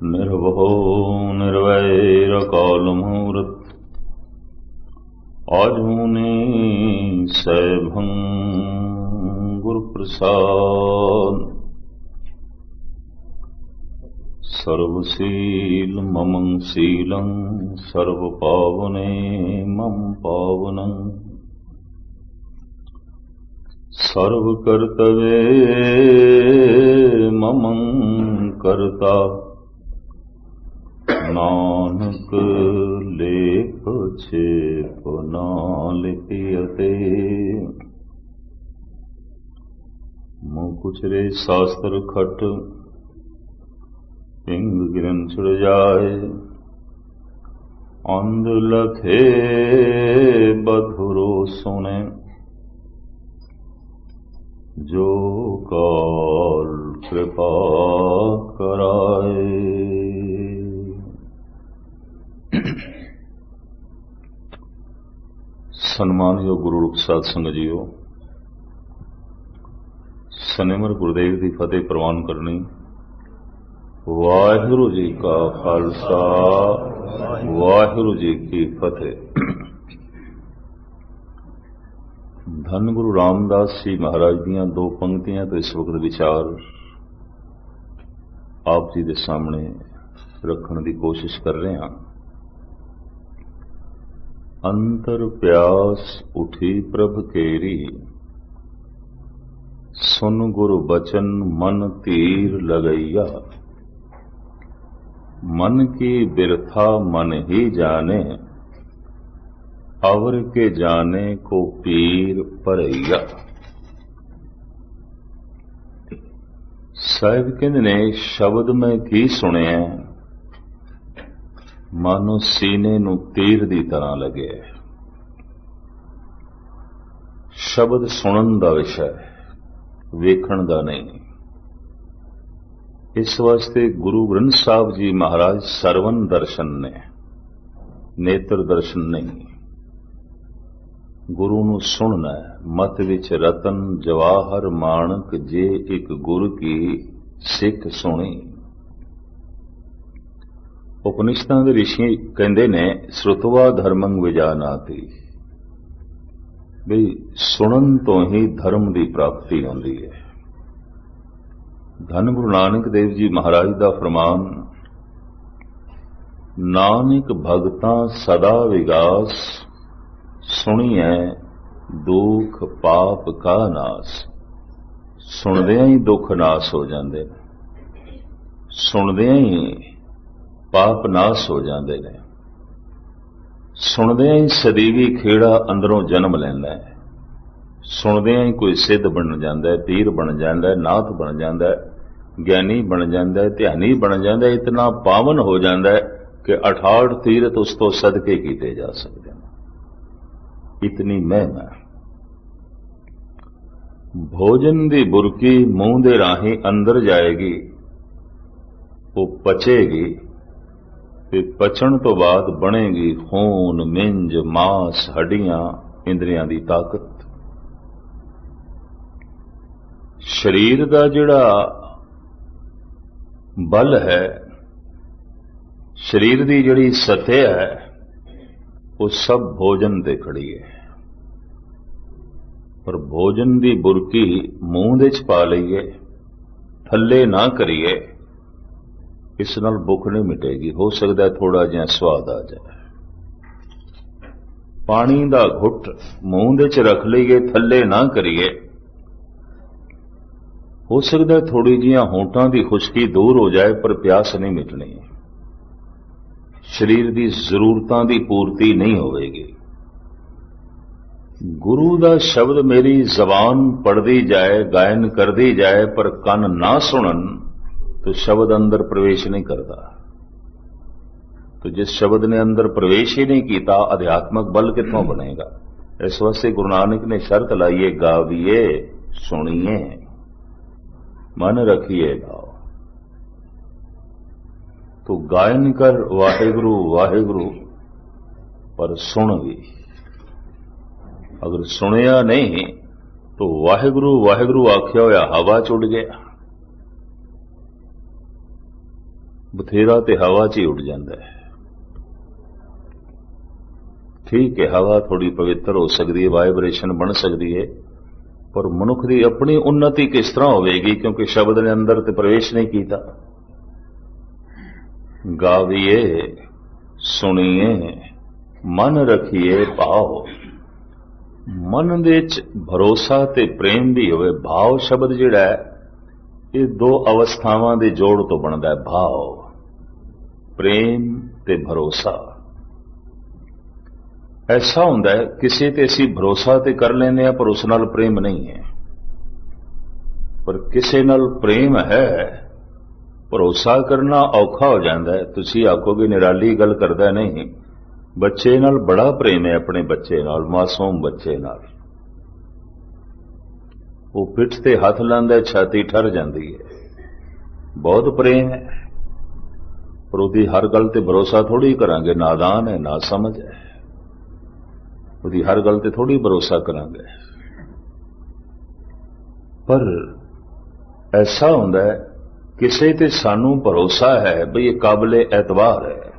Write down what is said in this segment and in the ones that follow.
निर्भो निर्वैर मूर्त आजूनी सैभं गुरुप्रसाद सर्वशील ममं शीलं सर्वपावने मम पावनं सर्वकर्तव्ये ममं कर्ता नानक लेख छेप ना लिपियते। मुकुचरे शास्त्र खट पिंग गिरन छुड़ जाए अंध लखे बधुरो सुने जो काल कृपा कराए। सन्मानयोग गुरु रूप साध संगत जीओ, सनिमर गुरुदेव की फतेह प्रवान करनी। वाहिगुरु जी का खालसा वाहिगुरु जी की फतेह। धन गुरु रामदास जी महाराज दियां दो पंक्तियां तो इस वक्त विचार आप जी के सामने रखने की कोशिश कर रहे हैं। अंतर प्यास उठी प्रभ केरी, सुन गुरु बचन मन तीर लगैया। मन की बिरथा मन ही जाने, अवर के जाने को पीर परैया। साहिब कहते ने शब्द में की सुने, मानो सीने नू तीर दी तरह लगे। शब्द सुनन दा विषय, वेखण दा नहीं। इस वास्ते गुरु ग्रंथ साहब जी महाराज सरवन दर्शन ने, नेत्र दर्शन नहीं। गुरु नू सुनना है। मत विच रतन जवाहर माणक जे एक गुरु की सिख सुनी। उपनिषदां दे ऋषि कहंदे ने श्रुतवा धर्मं विजानाति, भी सुनन तो ही धर्म की प्राप्ति होती है। धन गुरु नानक देव जी महाराज का फरमान, नानक भगतां सदा विगास, सुनिए दुख पाप का नास। सुनदियां ही दुख नाश हो जाते हैं, सुनदियां ही पाप नाश हो जाते हैं, सुनदियां ही सदीवी खेड़ा अंदरों जन्म लैंदा है। सुनदियां ही कोई सिद्ध बन जाता है, पीर बन जाता है, नाथ बन जाता है, ज्ञानी बन जाता है, ध्यानी बन जाता है। इतना पावन हो जाता है कि 68 तीरथ उस तो सदके कीते जा सकते हैं। इतनी महिमा। भोजन दी बुरकी मूंह दे राही अंदर जाएगी, वो पचेगी, फिर पचण तो बाद बनेगी खून मिंज मांस हड्डियां इंद्रियां दी ताकत। शरीर का जिहड़ा बल है, शरीर की जिहड़ी सतह है, वो सब भोजन ते खड़ी है। पर भोजन की बुरकी मूंह दे च पा लईए, थल्ले ना करिए, इस नाल भुख नहीं मिटेगी। हो सकता है थोड़ा जिहा स्वाद आ जाए। पानी का घुट मूंह दे च रख लईए, थल्ले ना करिए, हो सकता है थोड़ी जिहा होंठां की खुश्की दूर हो जाए, पर प्यास नहीं मिटनी। शरीर की जरूरतां की पूर्ति नहीं होगी। गुरु का शब्द मेरी जबान पढ़ती जाए, गायन करती जाए, पर कन ना सुनन तो शब्द अंदर प्रवेश नहीं करता। तो जिस शब्द ने अंदर प्रवेश ही नहीं किया, अध्यात्मक बल कितों बनेगा। इस वास्ते गुरु नानक ने शर्त लाइए, गाविए सुनिए मन रखिए गाओ। तो गायन कर वाहिगुरु वाहिगुरु, पर सुन भी। अगर सुनिया नहीं तो वाहिगुरु वाहिगुरु आख्या होया हवा च उड़ गया। ਬਥੇਰਾ ਤੇ ਹਵਾ 'ਚ ਹੀ ਉੱਡ ਜਾਂਦਾ ਹੈ। ਠੀਕ ਹੈ, ਹਵਾ ਥੋੜੀ ਪਵਿੱਤਰ ਹੋ ਸਕਦੀ ਹੈ, ਵਾਈਬ੍ਰੇਸ਼ਨ ਬਣ ਸਕਦੀ ਹੈ, ਪਰ ਮਨੁੱਖ ਦੀ ਆਪਣੀ ਉન્નਤੀ ਕਿਸ ਤਰ੍ਹਾਂ ਹੋਵੇਗੀ, ਕਿਉਂਕਿ ਸ਼ਬਦ ਨੇ ਅੰਦਰ ਤੇ ਪ੍ਰਵੇਸ਼ ਨਹੀਂ ਕੀਤਾ। ਗਾਵੀਏ ਸੁਣੀਏ ਮਨ ਰੱਖੀਏ ਭਾਵ, ਮਨ ਦੇ ਵਿੱਚ ਭਰੋਸਾ ਤੇ ਪ੍ਰੇਮ ਵੀ ਹੋਵੇ। ਭਾਵ ਸ਼ਬਦ ਜਿਹੜਾ ਹੈ ਇਹ ਦੋ ਅਵਸਥਾਵਾਂ ਦੇ ਜੋੜ ਤੋਂ ਬਣਦਾ ਹੈ, ਭਾਵ ਪ੍ਰੇਮ ਤੇ ਭਰੋਸਾ। ਐਸਾ ਹੁੰਦਾ ਹੈ ਕਿਸੇ ਤੇ ਅਸੀਂ ਭਰੋਸਾ ਤੇ ਕਰ ਲੈਂਦੇ ਹਾਂ ਪਰ ਉਸ ਨਾਲ ਪ੍ਰੇਮ ਨਹੀਂ ਹੈ, ਪਰ ਕਿਸੇ ਨਾਲ ਪ੍ਰੇਮ ਹੈ, ਭਰੋਸਾ ਕਰਨਾ ਔਖਾ ਹੋ ਜਾਂਦਾ ਹੈ। ਤੁਸੀਂ ਆਖੋਗੇ ਨਿਰਾਲੀ ਗੱਲ ਕਰਦਾ, ਨਹੀਂ, ਬੱਚੇ ਨਾਲ ਬੜਾ ਪ੍ਰੇਮ ਹੈ, ਆਪਣੇ ਬੱਚੇ ਨਾਲ, ਮਾਸੂਮ ਬੱਚੇ ਨਾਲ। ਉਹ ਪਿੱਠ ਤੇ ਹੱਥ ਲਾਉਂਦਾ, ਛਾਤੀ ਠਰ ਜਾਂਦੀ ਹੈ, ਬਹੁਤ ਪ੍ਰੇਮ ਹੈ, ਪਰ ਉਹਦੀ ਹਰ ਗੱਲ ਤੇ ਭਰੋਸਾ ਥੋੜੀ ਕਰਾਂਗੇ, ਨਾਦਾਨ ਹੈ, ਨਾ ਸਮਝ ਹੈ, ਉਹਦੀ ਹਰ ਗੱਲ ਤੇ ਥੋੜੀ ਭਰੋਸਾ ਕਰਾਂਗੇ। ਪਰ ਐਸਾ ਹੁੰਦਾ ਹੈ ਕਿਸੇ ਤੇ ਸਾਨੂੰ ਭਰੋਸਾ ਹੈ ਬਈ ਇਹ ਕਾਬਲੇ ਐਤਬਾਰ ਹੈ,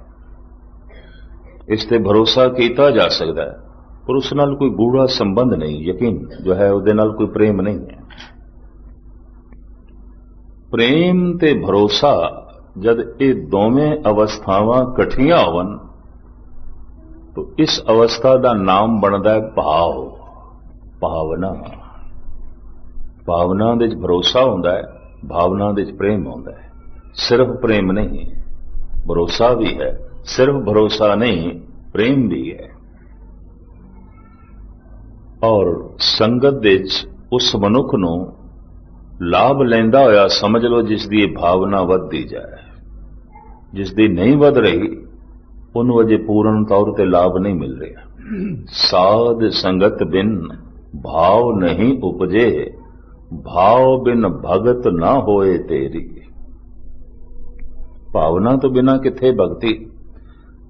ਇਸ ਤੇ ਭਰੋਸਾ ਕੀਤਾ ਜਾ ਸਕਦਾ ਹੈ, ਪਰ ਉਸ ਨਾਲ ਕੋਈ ਗੂੜਾ ਸੰਬੰਧ ਨਹੀਂ, ਯਕੀਨ ਜੋ ਹੈ ਉਹਦੇ ਨਾਲ ਕੋਈ ਪ੍ਰੇਮ ਨਹੀਂ ਹੈ। ਪ੍ਰੇਮ ਤੇ ਭਰੋਸਾ ਜਦ ਇਹ ਦੋਵੇਂ ਅਵਸਥਾਵਾਂ ਇਕੱਠੀਆਂ ਹੋਵਨ तो इस अवस्था का नाम बनता है भाव, भावना। भावना दे भरोसा होता है, भावना दे प्रेम होता है। सिर्फ प्रेम नहीं, भरोसा भी है, सिर्फ भरोसा नहीं, प्रेम भी है। और संगत दे उस मनुख नूं लाभ लैंदा होया समझ लो जिसदी भावना वधदी जाए, जिसदी नहीं वध रही ਉਹਨੂੰ ਅਜੇ ਪੂਰਨ ਤੌਰ ਤੇ ਲਾਭ ਨਹੀਂ ਮਿਲ ਰਿਹਾ। ਸਾਧ ਸੰਗਤ ਬਿਨ ਭਾਵ ਨਹੀਂ ਉਪਜੇ, ਭਾਵ ਬਿਨ ਭਗਤ ਨਾ ਹੋਏ ਤੇਰੀ। ਭਾਵਨਾ ਤੋਂ ਬਿਨਾ ਕਿੱਥੇ ਭਗਤੀ।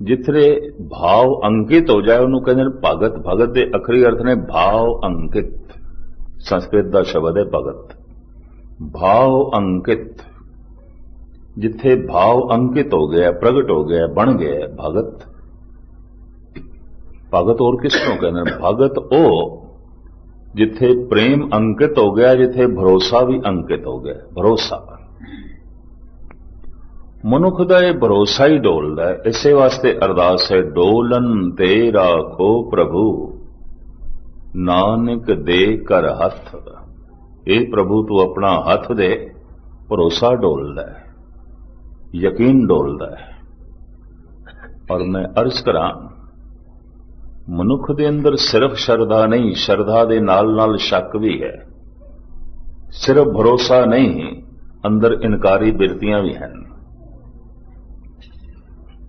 ਜਿੱਥੇ ਭਾਵ ਅੰਕਿਤ ਹੋ ਜਾਏ ਉਹਨੂੰ ਕਹਿੰਦੇ ਨੇ ਭਗਤ। ਭਗਤ ਦੇ ਅਖਰੀ ਅਰਥ ਨੇ ਭਾਵ ਅੰਕਿਤ, ਸੰਸਕ੍ਰਿਤ ਦਾ ਸ਼ਬਦ ਹੈ ਭਗਤ। ਭਾਵ ਅੰਕਿਤ, जिथे भाव अंकित हो गया, प्रगट हो गया, बन गया भगत। भगत और किसको कहना? भगत ओ जिथे प्रेम अंकित हो गया, जिथे भरोसा भी अंकित हो गया। भरोसा मनुख का यह भरोसा ही डोलदा है। इसे वास्ते अरदास है, डोलन ते राखो प्रभु नानक दे कर हथ। ये प्रभु तू अपना हथ दे, भरोसा डोलदा है, यकीन डोलदा है। और मैं अर्ज करा, मनुख दे अंदर सिर्फ शरधा नहीं, शरधा दे नाल नाल शक भी है। सिर्फ भरोसा नहीं, अंदर इनकारी बिरतियां भी हैं।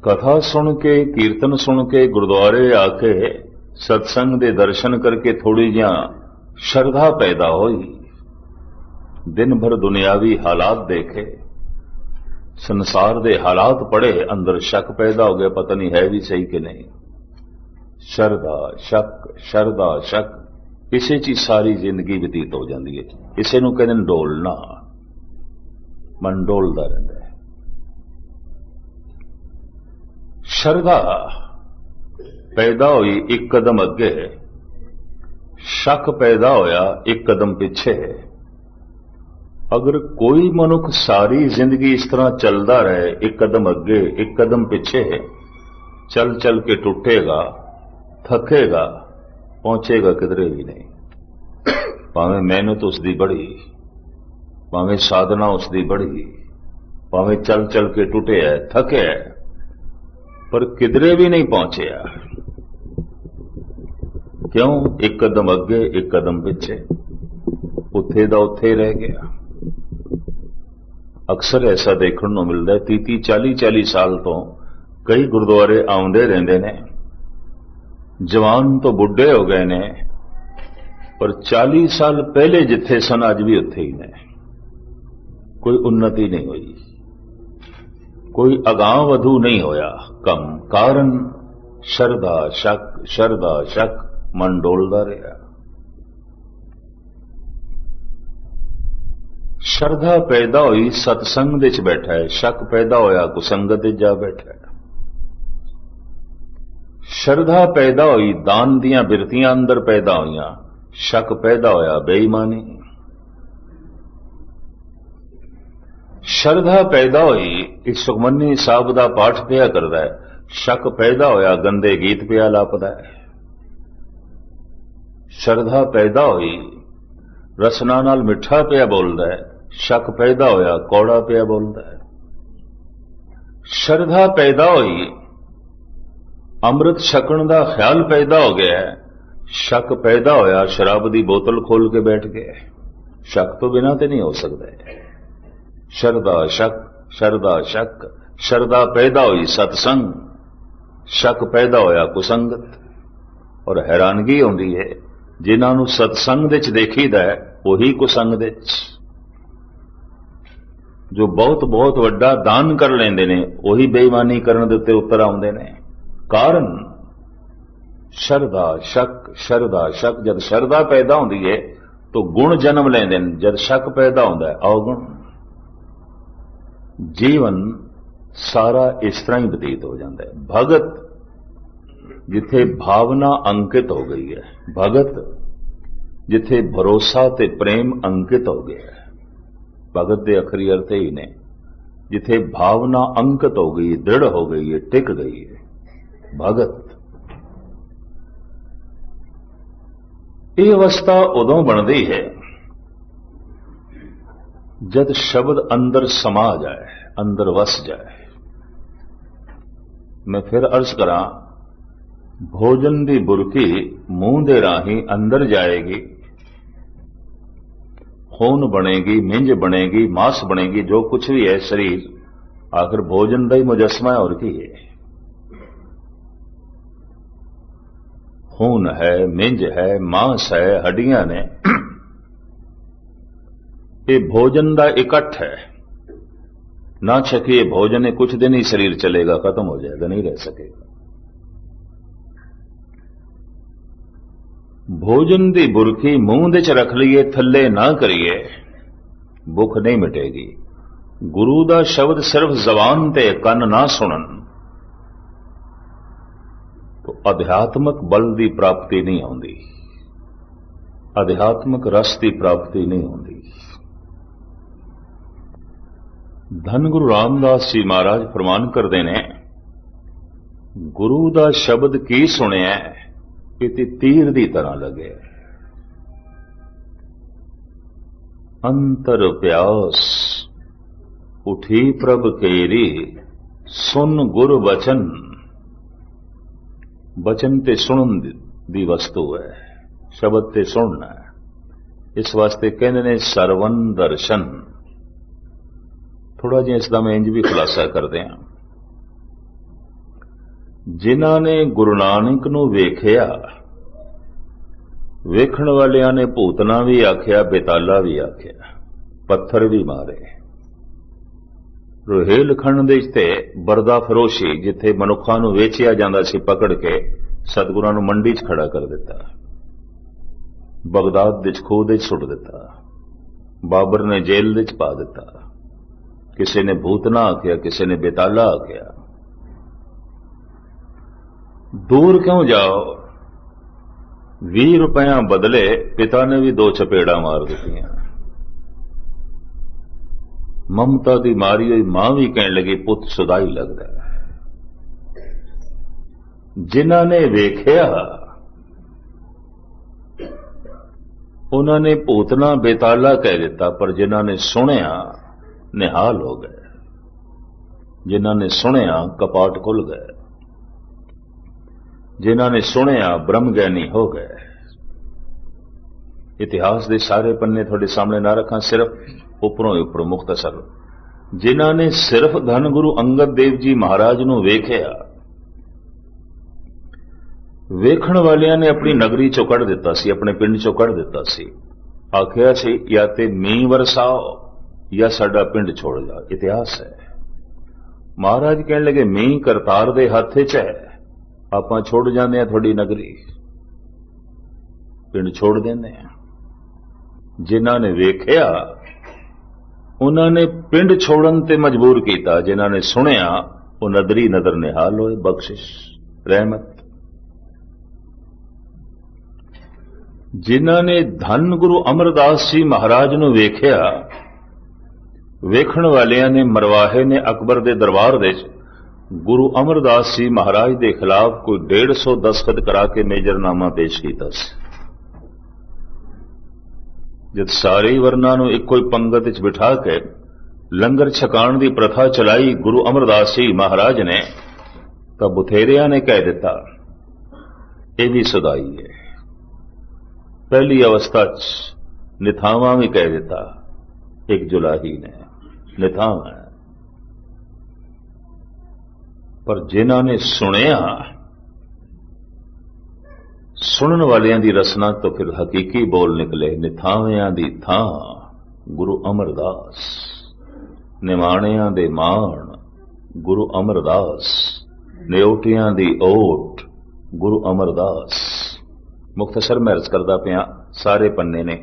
कथा सुन के, कीर्तन सुन के, गुरुद्वारे आके सत्संग दे दर्शन करके थोड़ी जिहा शरधा पैदा हुई। दिन भर दुनियावी हालात देखे, संसार दे हालात पढ़े, अंदर शक पैदा हो गया, पता नहीं है भी सही कि नहीं। शरदा शक, शरदा शक, इसे ची सारी जिंदगी व्यतीत हो जाती है। इसे नूं कहते हैं डोलना, मन डोलदा रहता है। शरदा पैदा हुई एक कदम अगे, शक पैदा होया एक कदम पिछे। अगर कोई मनुख सारी जिंदगी इस तरह चलता रहे, एक कदम अगे एक कदम पीछे, चल चल के टूटेगा, थकेगा, पहुंचेगा किधरे भी नहीं। भावें मेहनत उसकी बढ़ी, भावें साधना उसकी बढ़ी, भावें चल चल के टूटे है, थके है, पर किधरे भी नहीं पहुंचे। क्यों? एक कदम अगे एक कदम पीछे, उत्थे दा उत्थे रह गया। अक्सर ऐसा देखने को मिलता है, 30-40 साल तो कई गुरुद्वारे आउंदे रहंदे ने, जवान तो बुढ़े हो गए ने, पर 40 साल पहले जिथे सन अज भी उत्थे ही ने। कोई उन्नति नहीं हुई, कोई अगांह वधू नहीं होया, कम। कारण शरधा शक, शरधा शक, मन डोलदा रहा। ਸ਼ਰਧਾ ਪੈਦਾ ਹੋਈ ਸਤਸੰਗ ਦੇ ਵਿੱਚ ਬੈਠਾ ਹੈ, ਸ਼ੱਕ ਪੈਦਾ ਹੋਇਆ ਕੁਸੰਗਤ ਵਿੱਚ ਜਾ ਬੈਠਾ ਹੈ। ਸ਼ਰਧਾ ਪੈਦਾ ਹੋਈ ਦਾਨ ਦੀਆਂ ਬਿਰਤੀਆਂ ਅੰਦਰ ਪੈਦਾ ਹੋਈਆਂ, ਸ਼ੱਕ ਪੈਦਾ ਹੋਇਆ ਬੇਈਮਾਨੀ। ਸ਼ਰਧਾ ਪੈਦਾ ਹੋਈ ਕਿ ਸੁਖਮਨੀ ਸਾਹਿਬ ਦਾ ਪਾਠ ਪਿਆ ਕਰਦਾ ਹੈ, ਸ਼ੱਕ ਪੈਦਾ ਹੋਇਆ ਗੰਦੇ ਗੀਤ ਪਿਆ ਲਾਪਦਾ ਹੈ। ਸ਼ਰਧਾ ਪੈਦਾ ਹੋਈ ਰਸਨਾ ਨਾਲ ਮਿੱਠਾ ਪਿਆ ਬੋਲਦਾ ਹੈ, ਸ਼ੱਕ ਪੈਦਾ ਹੋਇਆ ਕੌੜਾ ਪਿਆ ਬੋਲਦਾ ਹੈ। ਸ਼ਰਧਾ ਪੈਦਾ ਹੋਈ ਅੰਮ੍ਰਿਤ ਛਕਣ ਦਾ ਖਿਆਲ ਪੈਦਾ ਹੋ ਗਿਆ, ਸ਼ੱਕ ਪੈਦਾ ਹੋਇਆ ਸ਼ਰਾਬ ਦੀ ਬੋਤਲ ਖੋਲ ਕੇ ਬੈਠ ਗਏ। ਸ਼ੱਕ ਤੋਂ ਬਿਨਾਂ ਤੇ ਨਹੀਂ ਹੋ ਸਕਦਾ। ਸ਼ਰਧਾ ਸ਼ੱਕ, ਸ਼ਰਧਾ ਸ਼ੱਕ, ਸ਼ਰਧਾ ਪੈਦਾ ਹੋਈ ਸਤਸੰਗ, ਸ਼ੱਕ ਪੈਦਾ ਹੋਇਆ ਕੁਸੰਗਤ। ਔਰ ਹੈਰਾਨਗੀ ਆਉਂਦੀ ਹੈ ਜਿਨ੍ਹਾਂ ਨੂੰ ਸਤਸੰਗ ਦੇ ਵਿੱਚ ਦੇਖੀਦਾ ਹੈ ਉਹੀ ਕੁਸੰਗ ਦੇ ਵਿੱਚ, ਜੋ ਬਹੁਤ ਬਹੁਤ ਵੱਡਾ ਦਾਨ ਕਰ ਲੈਂਦੇ ਨੇ ਉਹੀ ਬੇਈਮਾਨੀ ਕਰਨ ਦੇ ਉੱਤੇ ਉਤਰ ਆਉਂਦੇ ਨੇ। ਕਾਰਨ ਸ਼ਰਧਾ ਸ਼ੱਕ, ਸ਼ਰਧਾ ਸ਼ੱਕ। ਜਦ ਸ਼ਰਧਾ ਪੈਦਾ ਹੁੰਦੀ ਹੈ ਤਾਂ ਗੁਣ ਜਨਮ ਲੈਂਦੇ ਨੇ, ਜਦ ਸ਼ੱਕ ਪੈਦਾ ਹੁੰਦਾ ਹੈ ਔਗੁਣ। ਜੀਵਨ ਸਾਰਾ ਇਸ ਤਰ੍ਹਾਂ ਹੀ ਬਤੀਤ ਹੋ ਜਾਂਦਾ ਹੈ। ਭਗਤ ਜਿੱਥੇ ਭਾਵਨਾ ਅੰਕਿਤ ਹੋ ਗਈ ਹੈ, ਭਗਤ ਜਿੱਥੇ ਭਰੋਸਾ ਤੇ ਪ੍ਰੇਮ ਅੰਕਿਤ ਹੋ ਗਿਆ ਹੈ, ਭਗਤ ਦੇ ਅਖਰੀ ਅਰਥ ਹੀ ਨੇ ਜਿੱਥੇ ਭਾਵਨਾ ਅੰਕਿਤ ਹੋ ਗਈ, ਦ੍ਰਿੜ ਹੋ ਗਈ ਹੈ, ਟਿਕ ਗਈ ਹੈ, ਭਗਤ। ਇਹ ਅਵਸਥਾ ਉਦੋਂ ਬਣਦੀ ਹੈ ਜਦ ਸ਼ਬਦ ਅੰਦਰ ਸਮਾ ਜਾਏ, ਅੰਦਰ ਵਸ ਜਾਏ। ਮੈਂ ਫਿਰ ਅਰਜ਼ ਕਰਾਂ, ਭੋਜਨ ਦੀ ਬੁਰਕੀ ਮੂੰਹ ਦੇ ਰਾਹੀਂ ਅੰਦਰ ਜਾਏਗੀ, ਖੂਨ ਬਣੇਗੀ, ਮਿੰਜ ਬਣੇਗੀ, ਮਾਸ ਬਣੇਗੀ, ਜੋ ਕੁਛ ਵੀ ਹੈ ਸਰੀਰ ਆਖਿਰ ਭੋਜਨ ਦਾ ਹੀ ਮੁਜਸਮਾ ਹੈ। और ਕੀ ਹੈ? खून है, मिंज है, मांस है, हड्डियां ने, ये भोजन का इकट्ठ है। ना छकिए भोजन है, कुछ दिन ही शरीर चलेगा, खत्म हो जाएगा, नहीं रह सकेगा। भोजन की बुरकी मूंह दे च रख लीए, थले ना करिए, भुख नहीं मिटेगी। गुरु दा शब्द सिर्फ जबान ते कन ना सुनन तो अध्यात्मक बल की प्राप्ति नहीं आती, अध्यात्मक रस की प्राप्ति नहीं होती। धन गुरु रामदास जी महाराज फरमान करते ने, गुरु दा शब्द की सुनिया कि तीर की तरह लगे। अंतर प्यास उठी प्रभ केरी, सुन गुर बचन। बचन ते सुनन दी वस्तु है, शब्द ते सुनना है। इस वास्ते कहते ने सरवन दर्शन। थोड़ा जिहा इसका मैं इंज भी खुलासा कर दिया। जिन्हां ने गुरु नानक नूं वेखिया, वेखण वालियां ने भूतना भी आख्या, बेताला भी आख्या, पत्थर भी मारे। रोहेलखंड दे ते बरदा फरोशी, जिथे मनुखा नूं वेचिया जांदा सी, पकड़ के सतगुरां नूं मंडी च खड़ा कर दिता, बगदाद दे खूह दे सुट दिता, बाबर ने जेल दे पा दिता। किसी ने भूतना आख्या, किसी ने बेताला आख्या। दूर क्यों जाओ, 20 रुपया बदले पिता ने भी 2 चपेड़ा मार दित्तियां। ममता की मारी हुई मां भी कहने लगी, पुत सुदाई लगता है। जिन्हां ने वेख्या उन्होंने भूतना बेताला कह दिता, पर जिन्हां ने सुनिया निहाल हो गए। जिन्हां ने सुनिया कपाट खुल गए, जिन्हां ने सुनिया ब्रह्म ज्ञानी हो गए। इतिहास के सारे पन्ने थोड़े सामने ना रखा, सिर्फ उपरों उपरों मुख्तसर। जिन्हां ने सिर्फ धन गुरु अंगद देव जी महाराज नूं वेखिया, वेखण वालियां ने अपनी नगरी चों कढ़ दिता सी, अपने पिंड चों कढ़ दिता सी। आखिया सी या ते मींह वरसाओ या साडा पिंड छोड़ जाओ। इतिहास है। महाराज कहने लगे, मींह करतार दे हथ च है, आपां छोड़ जांदे आ थोड़ी नगरी, पिंड छोड़ देंदे आ। जिन्हां ने वेखिया उन्होंने पिंड छोड़न ते मजबूर किया, जिन्हों ने सुनिया वो नदरी नदर निहाल होए। बख्शिश रहमत। जिन्हों ने धन गुरु अमरदास जी महाराज नूं वेख्या, वेखण वालियां ने मरवाहे ने अकबर दे दरबार दे गुरु अमरदास जी महाराज के खिलाफ कोई 150 दस्तखत करा के मेजरनामा पेश किया। जब सारे वर्ना नूं इक्को ही पंगत विच बिठा के लंगर छकाण की प्रथा चलाई गुरु अमरदास जी महाराज ने, तो बथेरिया ने कह दिता यह भी सुधाई है। पहली अवस्था निथावा भी कह दिता, एक जुलाही ने निथावा है। पर जिन्हों ने सुनिया, सुनने वालियां दी रसना तो फिर हकीकी बोल निकले। निथावियां दी थां गुरु अमरदास, निमाणियां दे माण गुरु अमरदास, निओटियां दी ओट गुरु अमरदास। मुख्तसर मैं अर्ज करदा पिया, सारे पन्ने ने।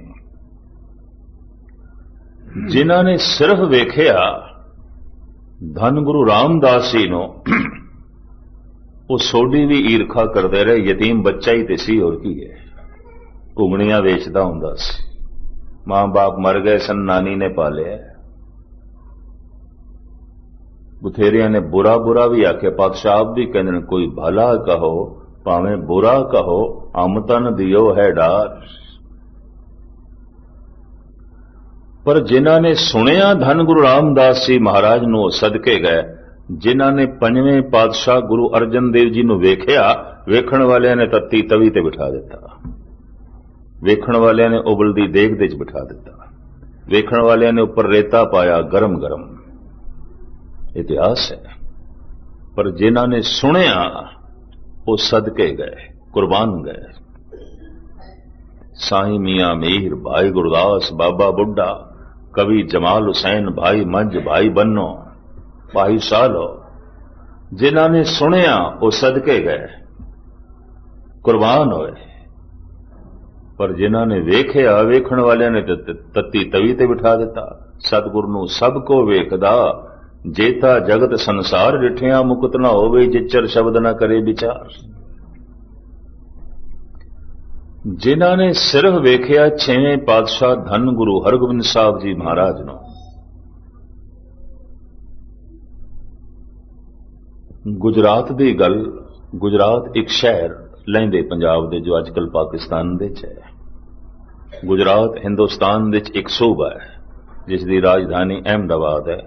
जिन्हां ने सिर्फ वेख्या धन गुरु रामदास जी नो, वो सोडी भी ईरखा करते रहे। यतीम बच्चा ही तो सी, और की है। घुंगणियां वेचदा हुंदा सी, मां बाप मर गए सन, नानी ने पालिया। बथेरिया ने बुरा बुरा भी आख्या, पातशाह भी कहते कोई भला कहो भावें बुरा कहो, अमतन दियो है डार। पर जिन्हां ने सुनिया धन गुरु रामदास जी महाराज नूं सदके गए। जिन्हां ने पंजवें पातशाह गुरु अर्जन देव जी नूं वेख्या, वेखण वालियां ने तत्ती तवी ते बिठा दिता, वेखण वालियां ने उबलदी देग दे च बिठा दिता, वेखण वालियां ने उपर रेता पाया गरम गरम। इतिहास है। पर जिन्हां ने सुनिया वो सदके गए, कुर्बान गए। साईं मियां मीर, भाई गुरदास, बाबा बुड्ढा, कवि जमाल हुसैन, भाई मंझ, भाई बन्नो, भाई सालो, जिन्हां ने सुनिया वो सदके गए, कुर्बान होए। पर जिन्हां ने वेख्या, वेखण वालियां ने तत्ती तवी ते बिठा दिता। सतगुरु नूं सब को वेखदा, जेता जगत संसार डिठिया, मुकुत ना होवे जिचर शब्द ना करे विचार। जिन्हां ने सिर्फ वेख्या छेवें पातशाह धन गुरु हरगोबिंद साहब जी महाराज नूं, गुजरात की गल, गुजरात एक शहर लैंदे पंजाब दे जो अजकल पाकिस्तान दे च है। गुजरात हिंदुस्तान दे च एक सूबा है जिसकी राजधानी अहमदाबाद है।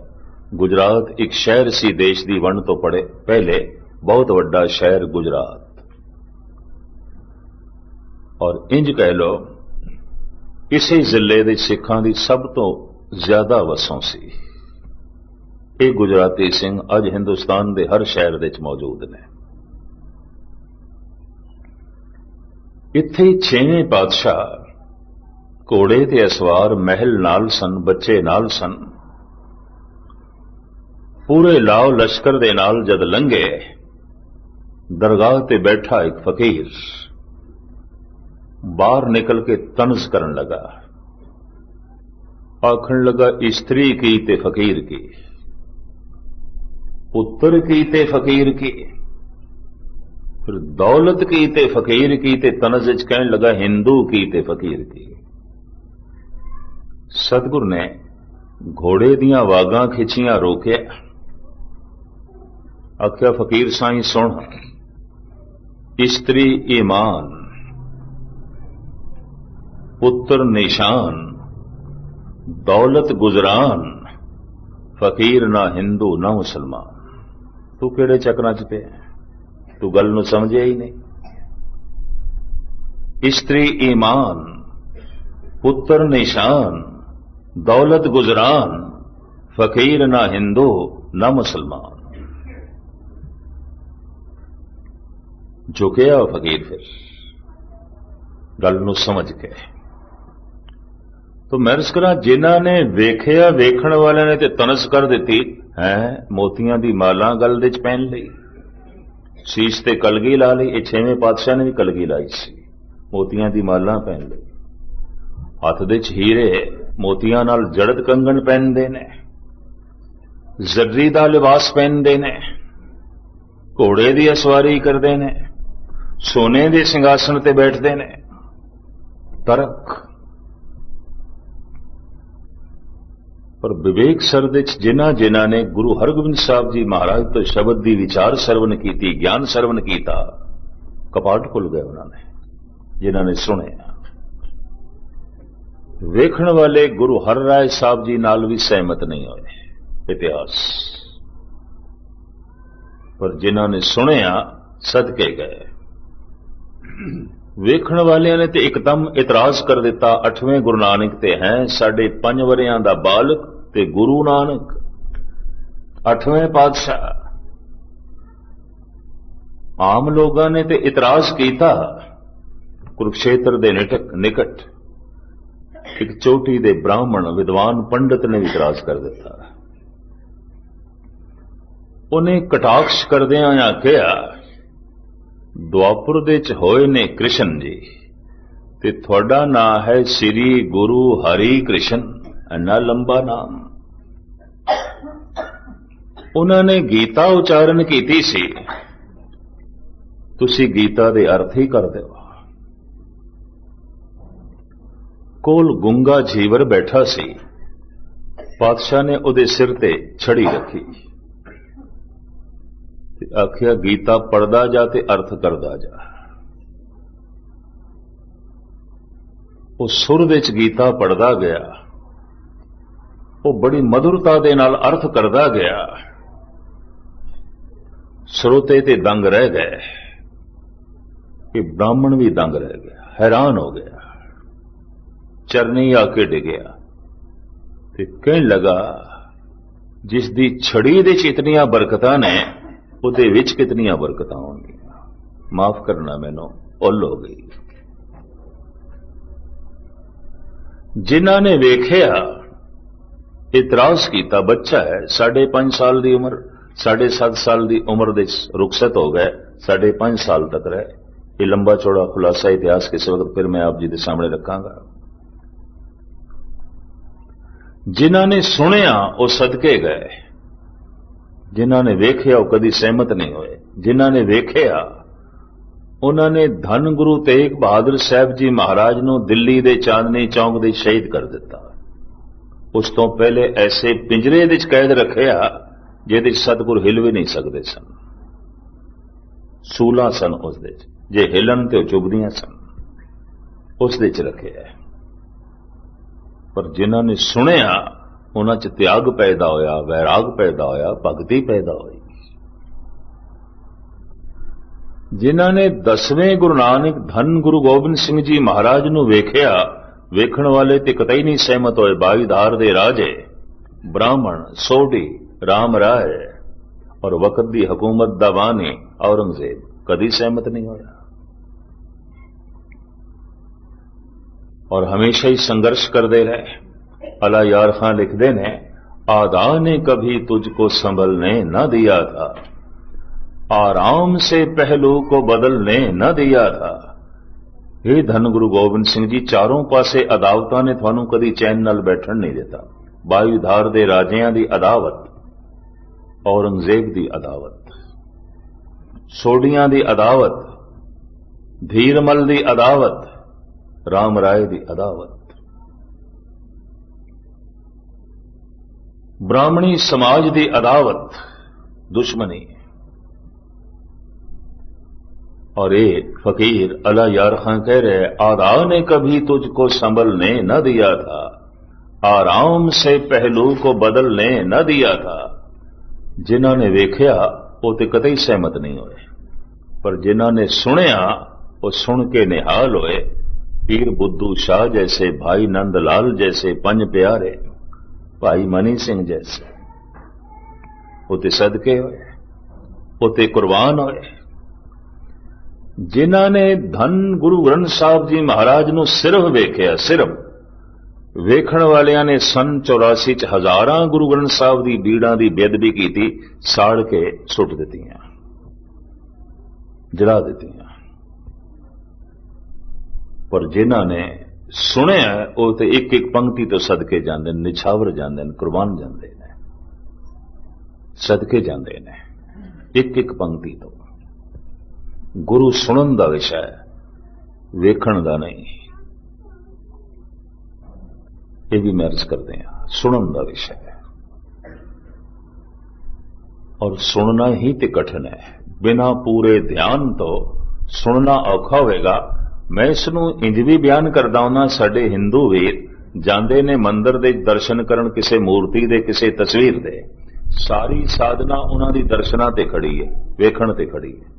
गुजरात एक शहर सी देश की वंड तो पहले, बहुत वड्डा शहर गुजरात। और इंज कह लो इसी जिले के सिखां की सब तो ज्यादा वसों सी। ये गुजराती सिंह अज हिंदुस्तान के हर शहर दे मौजूद ने। इत्थे छेवें पातशाह घोड़े ते असवार महल नाल सन, बच्चे नाल सन। पूरे लाओ लश्कर दे नाल जद लंघे, दरगाह ते बैठा एक फकीर बाहर निकल के तंज करन लगा, आखन लगा स्त्री की ते फकीर की, पुत्र की ते फकीर की, फिर दौलत की ते फकीर की, ते तनज च कहन लगा हिंदू की ते फकीर की। सतगुरु ने घोड़े दियां वागां खिंचियां रोकिया, आख्या फकीर साईं सुन, स्त्री ईमान, पुत्र निशान, दौलत गुजरान, फकीर ना हिंदू ना मुसलमान। तू केड़े चक्रां च पे, तू गल नूं समझिया ही नहीं। स्त्री ईमान, पुत्र निशान, दौलत गुजरान, फकीर ना हिंदू ना मुसलमान। झुकिया फकीर फिर गल नूं समझ के। तो मैं अर्ज करा, जिन्हां ने वेख्या, वेखण वालियां ने ते तनस कर दी है, मोतियां दी मालां गल दे च पहन लई, शीश ते कलगी ला ली। ये छेवें पातशाह ने भी कलगी लाई सी, मोतियां दी मालां पहन लई, हथ दे च हीरे ਮੋਤੀਆਂ ਨਾਲ ਜੜਤ ਕੰਗਣ ਪਹਿਨਦੇ ਨੇ, ਜ਼ਰੀ ਦਾ ਲਿਬਾਸ ਪਹਿਨਦੇ ਨੇ, ਘੋੜੇ ਦੀ ਅਸਵਾਰੀ ਕਰਦੇ ਨੇ, ਸੋਨੇ ਦੇ ਸਿੰਘਾਸਣ ਤੇ ਬੈਠਦੇ ਨੇ। ਤਰਕ ਪਰ ਵਿਵੇਕ ਸਰਦ ਚ ਜਿਨ੍ਹਾਂ ਨੇ ਗੁਰੂ ਹਰਗੋਬਿੰਦ ਸਾਹਿਬ ਜੀ ਮਹਾਰਾਜ ਤੋਂ ਸ਼ਬਦ ਦੀ ਵਿਚਾਰ ਸਰਵਨ ਕੀਤੀ, ਗਿਆਨ ਸਰਵਨ ਕੀਤਾ, ਕਪਾਟ ਖੁੱਲ ਗਏ ਉਹਨਾਂ ਨੇ, ਜਿਨ੍ਹਾਂ ਨੇ ਸੁਣਿਆ। ਵੇਖਣ ਵਾਲੇ ਗੁਰੂ ਹਰਿਰਾਏ ਸਾਹਿਬ ਜੀ ਨਾਲ ਵੀ ਸਹਿਮਤ ਨਹੀਂ ਹੋਏ ਇਤਿਹਾਸ, ਪਰ ਜਿਨ੍ਹਾਂ ਨੇ ਸੁਣਿਆ ਸਦਕੇ ਗਏ। ਵੇਖਣ ਵਾਲਿਆਂ ਨੇ ਤੇ ਇੱਕਦਮ ਇਤਰਾਜ਼ ਕਰ ਦਿੱਤਾ, 8ਵੇਂ ਗੁਰੂ ਨਾਨਕ ਤੇ ਹੈ, ਸਾਡੇ 5 ਵਰਿਆਂ ਦਾ ਬਾਲਕ ਤੇ ਗੁਰੂ ਨਾਨਕ 8ਵੇਂ ਪਾਤਸ਼ਾਹ। ਆਮ ਲੋਕਾਂ ਨੇ ਤੇ ਇਤਰਾਜ਼ ਕੀਤਾ। ਕੁਰੂਕਸ਼ੇਤਰ ਦੇ ਨਿਕਟ ਇੱਕ ਚੋਟੀ ਦੇ ਬ੍ਰਾਹਮਣ ਵਿਦਵਾਨ ਪੰਡਤ ਨੇ ਇਤਰਾਜ਼ ਕਰ ਦਿੱਤਾ। ਉਹਨੇ ਕਟਾਕਸ਼ ਕਰਦਿਆਂ ਆਖਿਆ, ਦੁਆਪੁਰ ਦੇ ਚ ਹੋਏ ਨੇ ਕ੍ਰਿਸ਼ਨ ਜੀ ਤੇ ਤੁਹਾਡਾ ਨਾਂ ਹੈ ਸ੍ਰੀ ਗੁਰੂ ਹਰੀ ਕ੍ਰਿਸ਼ਨ, ਇੰਨਾ ਲੰਬਾ ਨਾਮ। ਉਹਨਾਂ ਨੇ ਗੀਤਾ ਉਚਾਰਨ ਕੀਤੀ ਸੀ, ਤੁਸੀਂ ਗੀਤਾ ਦੇ ਅਰਥ ਹੀ ਕਰ ਦਿਓ। ਕੋਲ ਗੁੰਗਾ ਜੀਵਰ ਬੈਠਾ ਸੀ, ਪਾਤਸ਼ਾਹ ਨੇ ਉਹਦੇ ਸਿਰ ਤੇ ਛੜੀ ਰੱਖੀ ਤੇ ਆਖਿਆ, ਗੀਤਾ ਪੜਦਾ ਜਾ ਤੇ ਅਰਥ ਕਰਦਾ ਜਾ। ਉਹ ਸੁਰ ਵਿੱਚ ਗੀਤਾ ਪੜਦਾ ਗਿਆ, ਉਹ ਬੜੀ ਮਧੁਰਤਾ ਦੇ ਨਾਲ ਅਰਥ ਕਰਦਾ ਗਿਆ। ਸਰੋਤੇ ਤੇ ਦੰਗ ਰਹਿ ਗਏ, ਕਿ ਬ੍ਰਾਹਮਣ ਵੀ ਦੰਗ ਰਹਿ ਗਿਆ, ਹੈਰਾਨ ਹੋ ਗਿਆ, ਚਰਨੀ ਆ ਕੇ ਡਿੱਗਿਆ ਤੇ ਕਹਿਣ ਲੱਗਾ, ਜਿਸ ਦੀ ਛੜੀ ਦੇ ਚ ਇਤਨੀਆਂ ਬਰਕਤਾਂ ਨੇ, ਉਹਦੇ ਵਿੱਚ ਕਿਤਨੀਆਂ ਬਰਕਤਾਂ ਹੋਣਗੀਆਂ। ਮਾਫ ਕਰਨਾ, ਮੈਨੂੰ ਉੱਲ ਹੋ ਗਈ। ਜਿਨ੍ਹਾਂ ਨੇ ਵੇਖਿਆ ਇਤਰਾਜ਼ ਕੀਤਾ, ਬੱਚਾ ਹੈ, 5.5 ਸਾਲ ਦੀ ਉਮਰ, 7.5 ਸਾਲ ਦੀ ਉਮਰ ਦੇ ਰੁਖਸਤ ਹੋ ਗਏ, 5.5 ਸਾਲ ਤੱਕ ਰਹੇ। ਇਹ ਲੰਬਾ ਚੌੜਾ ਖੁਲਾਸਾ ਇਤਿਹਾਸ ਕਿਸੇ ਵਕਤ ਫਿਰ ਮੈਂ ਆਪ ਜੀ ਦੇ ਸਾਹਮਣੇ ਰੱਖਾਂਗਾ। ਜਿਨ੍ਹਾਂ ਨੇ ਸੁਣਿਆ ਉਹ ਸਦਕੇ ਗਏ, ਜਿਨ੍ਹਾਂ ਨੇ ਵੇਖਿਆ ਉਹ ਕਦੀ ਸਹਿਮਤ ਨਹੀਂ ਹੋਏ। ਜਿਨ੍ਹਾਂ ਨੇ ਵੇਖਿਆ ਉਹਨਾਂ ਨੇ ਧੰਨ ਗੁਰੂ ਤੇਗ ਬਹਾਦਰ ਸਾਹਿਬ ਜੀ ਮਹਾਰਾਜ ਨੂੰ ਦਿੱਲੀ ਦੇ ਚਾਂਦਨੀ ਚੌਂਕ ਦੇ ਸ਼ਹੀਦ ਕਰ ਦਿੱਤਾ। ਉਸ ਤੋਂ ਪਹਿਲੇ ਐਸੇ ਪਿੰਜਰੇ ਵਿੱਚ ਕੈਦ ਰੱਖਿਆ ਜਿਹਦੇ ਸਤਿਗੁਰ ਹਿਲ ਵੀ ਨਹੀਂ ਸਕਦੇ ਸਨ। ਸੂਲਾਂ ਸਨ ਉਸ ਦੇ, ਜੇ ਹਿਲਣ ਤੇ ਉਹ ਚੁੱਭਦੀਆਂ ਸਨ, ਉਸ ਦੇ ਚ ਰੱਖਿਆ। ਪਰ ਜਿਨ੍ਹਾਂ ਨੇ ਸੁਣਿਆ ਉਹਨਾਂ ਚ ਤਿਆਗ ਪੈਦਾ ਹੋਇਆ, ਵੈਰਾਗ ਪੈਦਾ ਹੋਇਆ, ਭਗਤੀ ਪੈਦਾ ਹੋਈ। ਜਿਨ੍ਹਾਂ ਨੇ 10ਵੇਂ ਗੁਰੂ ਨਾਨਕ ਧੰਨ ਗੁਰੂ ਗੋਬਿੰਦ ਸਿੰਘ ਜੀ ਮਹਾਰਾਜ ਨੂੰ ਵੇਖਿਆ, ਵੇਖਣ ਵਾਲੇ ਤੇ ਕਤਈ ਨਹੀਂ ਸਹਿਮਤ ਹੋਏ। 22 ਧਾਰ ਦੇ ਰਾਜੇ, ਬ੍ਰਾਹਮਣ, ਸੋਢੀ, ਰਾਮ ਰਾਏ ਔਰ ਵਕਤ ਦੀ ਹਕੂਮਤ ਦਾ ਬਾਨੀ ਔਰੰਗਜ਼ੇਬ ਕਦੀ ਸਹਿਮਤ ਨਹੀਂ ਹੋਇਆ ਔਰ ਹਮੇਸ਼ਾ ਹੀ ਸੰਘਰਸ਼ ਕਰਦੇ ਰਹੇ। अला यार खां लिखते ने, आदा ने कभी तुझको संभलने न दिया था, आराम से पहलू को बदलने न दिया था। हे धन गुरु गोबिंद सिंह जी, चारों पासे अदावतां ने थानू कदी चैन नाल बैठण नहीं दिता। 22 धार दे राजियां दी अदावत, औरंगजेब दी अदावत, सोडियां दी अदावत, धीरमल दी अदावत, राम राय दी अदावत, ब्राह्मणी समाज की अदावत, दुश्मनी। और एक फकीर अला यार खां कह रहे, आदा ने कभी तुझको संभलने न दिया था, आराम से पहलू को बदलने न दिया था। जिन्हां ने वेख्या वो ते कतई सहमत नहीं होए, पर जिन्हां ने सुनिया वो सुन के निहाल होए। पीर बुद्धू शाह जैसे, भाई नंदलाल जैसे 5 प्यारे, भाई मनी सिंह जैसे, उते सदके होए, उते कुर्बान होए। जिन्हां ने धन गुरु ग्रंथ साहब जी महाराज नूं सिर्फ वेख्या, सिर्फ वेखण वालियां ने सन 84 च हजारां गुरु ग्रंथ साहब दी बीड़ां दी बेदबी कीती, साड़ के सुट दित्तियां, जला दित्तियां। पर जिन्हां ने सुनिया वो तो एक एक पंक्ति तो सदके जाते हैं, निछावर जाते हैं, कुर्बान जाते हैं, सदके जाते हैं एक एक पंक्ति तो। गुरु सुनन का विषय वेखण का नहीं, ये भी मैं अर्ज करते हैं, सुनन का विषय है और सुनना ही ते कठिन है। बिना पूरे ध्यान तो सुनना औखा होएगा। मैं इसनूं इंज भी बयान करदा हुंदा, साडे हिंदू वीर जांदे ने मंदिर दे दर्शन करन किसी मूर्ति दे, किसी तस्वीर दे, सारी साधना उन्हां दी दर्शनां ते खड़ी है, वेखण ते खड़ी है।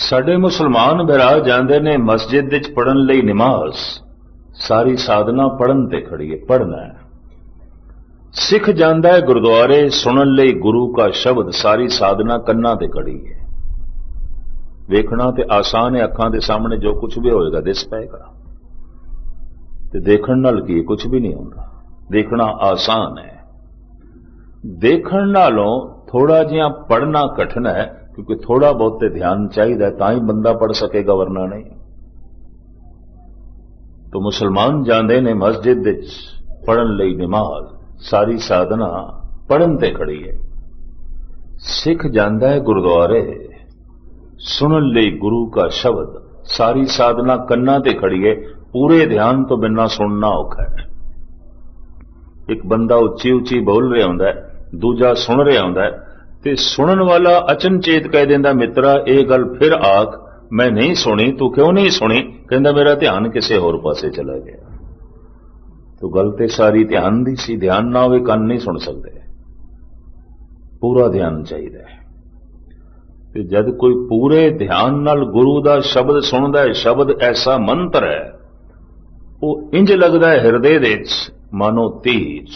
साडे मुसलमान भरा जांदे ने मस्जिद विच पढ़न लई नमाज, सारी साधना पढ़न ते खड़ी है, पढ़ना है। सिख जांदा है गुरुद्वारे सुनन लई गुरु का शब्द, सारी साधना कन्ना ते खड़ी है। वेखना ते आसान है, अखां दे सामने जो कुछ भी होएगा दिस पाएगा, ते देखण नाल की कुछ भी नहीं होंदा। देखना आसान है, देखण नालों थोड़ा जिहा पढ़ना कठिन है, क्योंकि थोड़ा बहुत ध्यान चाहिए तां ही बंदा पढ़ सकेगा, वरना नहीं। तो मुसलमान जांदे ने मस्जिद विच पढ़न लई नमाज, सारी साधना पढ़न ते खड़ी है। सिख जांदा है गुरुद्वारे सुनन लई गुरु का शब्द, सारी साधना कन्ना ते खड़ी है। पूरे ध्यान तो बिना सुनना औखा है। एक बंदा उच्ची उच्ची बोल रहा हुंदा है, दूजा सुन रहा हुंदा है, ते सुनन वाला अचनचेत कह देंदा, मित्रा ये गल फिर आख, मैं नहीं सुनी, तू क्यों नहीं सुनी? कहंदा मेरा ध्यान किसी होर पासे चला गया। तो गल ते सारी ध्यान दी सी, ध्यान ना होवे कंन नहीं सुन सकते, पूरा ध्यान चाहिए। ते जद कोई पूरे ध्यान नाल गुरु दा शब्द सुनदा है, शब्द ऐसा मंत्र है, वो इंज लगदा है हिरदे दे मानो तीर,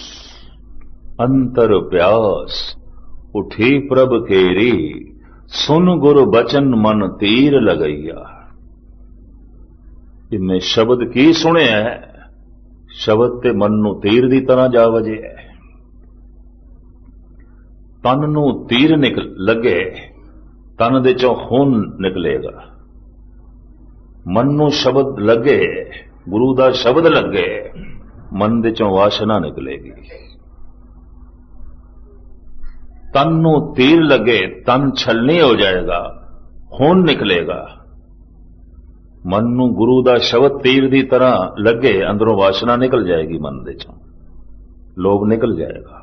अंतर प्यास उठी प्रभ केरी, सुन गुरु बचन मन तीर लगैया। इनमें शब्द की सुने है, शब्द ते मन नूं तीर दी तरह जा वजे है। तन नूं तीर लगे, तन दे चों खून निकलेगा। मन नूं शब्द लगे, गुरु दा शब्द लगे, मन दे चों वासना निकलेगी। तन नूं तीर लगे, तन छलनी हो जाएगा, खून निकलेगा। मन नूं गुरु दा शब्द तीर दी तरह लगे, अंदरों वासना निकल जाएगी, मन दे चों लोभ निकल जाएगा,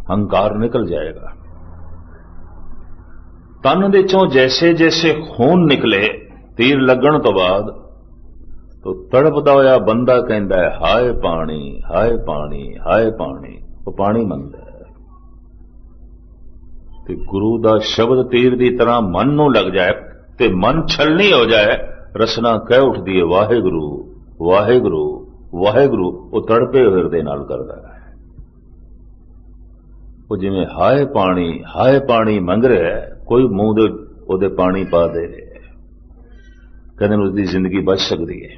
अहंकार निकल जाएगा। तन दे चों जैसे जैसे खून निकले तीर लगन तो बाद, तो तड़पदा होया बंदा कहंदा है, हाय पानी, हाय पानी, हाय पानी। वो पानी मंगदा है। ते गुरु दा शब्द तीर दी तरह मन नूं लग जाए, ते मन छलनी हो जाए, रसना कह उठदी है, वाहेगुरु वाहेगुरु वाहेगुरु। वो तड़पे हिरदे नाल करदा है। वो जिवें हाय पानी मंग रहा है, कोई मुंह दे ओदे पानी पा दे, कहते उसकी जिंदगी बच सकती है।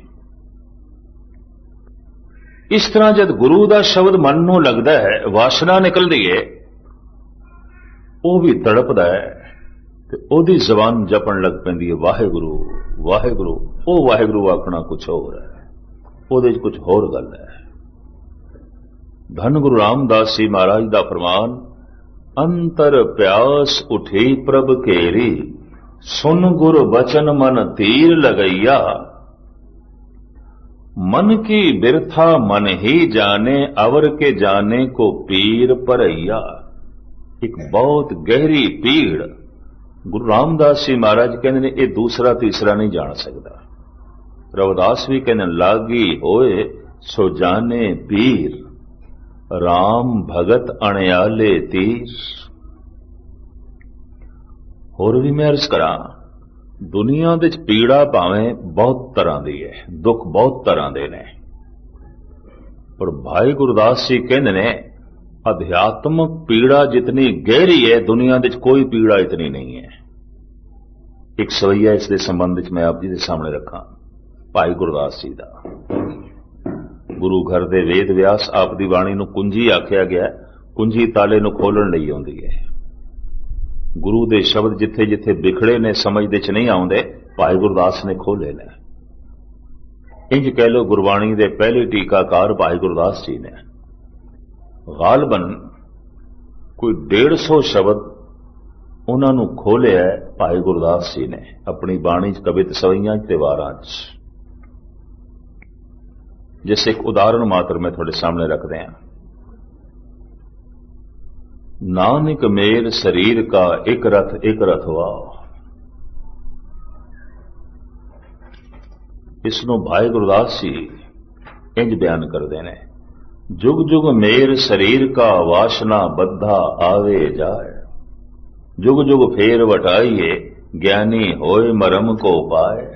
इस तरह जब गुरु का शब्द मन नूं लगता है, वासना निकलती है, वो भी तड़पदा है, ते ओदी जबान जपन लग पैंदी है, वाहेगुरु वाहेगुरु। वो वाहेगुरु आखना कुछ होर है, ओदे च कुछ होर गल है। धन गुरु रामदास जी महाराज का फरमान, अंतर प्यास उठी प्रभ केरी, सुन गुरु बचन मन तीर लगैया। मन की बिरथा मन ही जाने, अवर के जाने को पीर परैया। एक बहुत गहरी पीड़ गुरु रामदास जी महाराज कहते ने, ये दूसरा तीसरा नहीं जान सकता। रविदास भी कहने, लागी होए सो जाने पीर, राम भगत अणयाले तीर। होर भी मैं अर्ज करा, दुनिया दे पीड़ा भावें बहुत तरह की है, दुख बहुत तरह के ने, पर भाई गुरदास जी कहते ने, अध्यात्मक पीड़ा जितनी गहरी है, दुनिया दे कोई पीड़ा इतनी नहीं है। एक सवैया इसके संबंध में मैं आप जी के सामने रखा, भाई गुरदास जी का। गुरु घर दे वेद व्यास आप दी बाणी नूं कुंजी आख्या गया, कुंजी ताले नूं खोलण लई आउंदी है। गुरु दे शब्द जिथे जिथे बिखड़े ने समझ दे च नहीं आउंदे भाई गुरदास ने खोले ने। इंज कह लो गुरबाणी दे पहले टीकाकार भाई गुरदास जी ने गालबन कोई 150 शब्द उन्होंने खोलिया भाई गुरदास जी ने अपनी बाणी च, कवित सवैयां ते वारां च। जिस एक उदाहरण मात्र मैं थोड़े सामने रख दें। नानक मेर शरीर का एक रथ हुआ। इसनों भाई गुरदास जी इंज बयान करते हैं, जुग जुग मेर शरीर का वासना बद्धा आवे जाए, जुग जुग फेर वटाइए ज्ञानी होए मरम को पाए।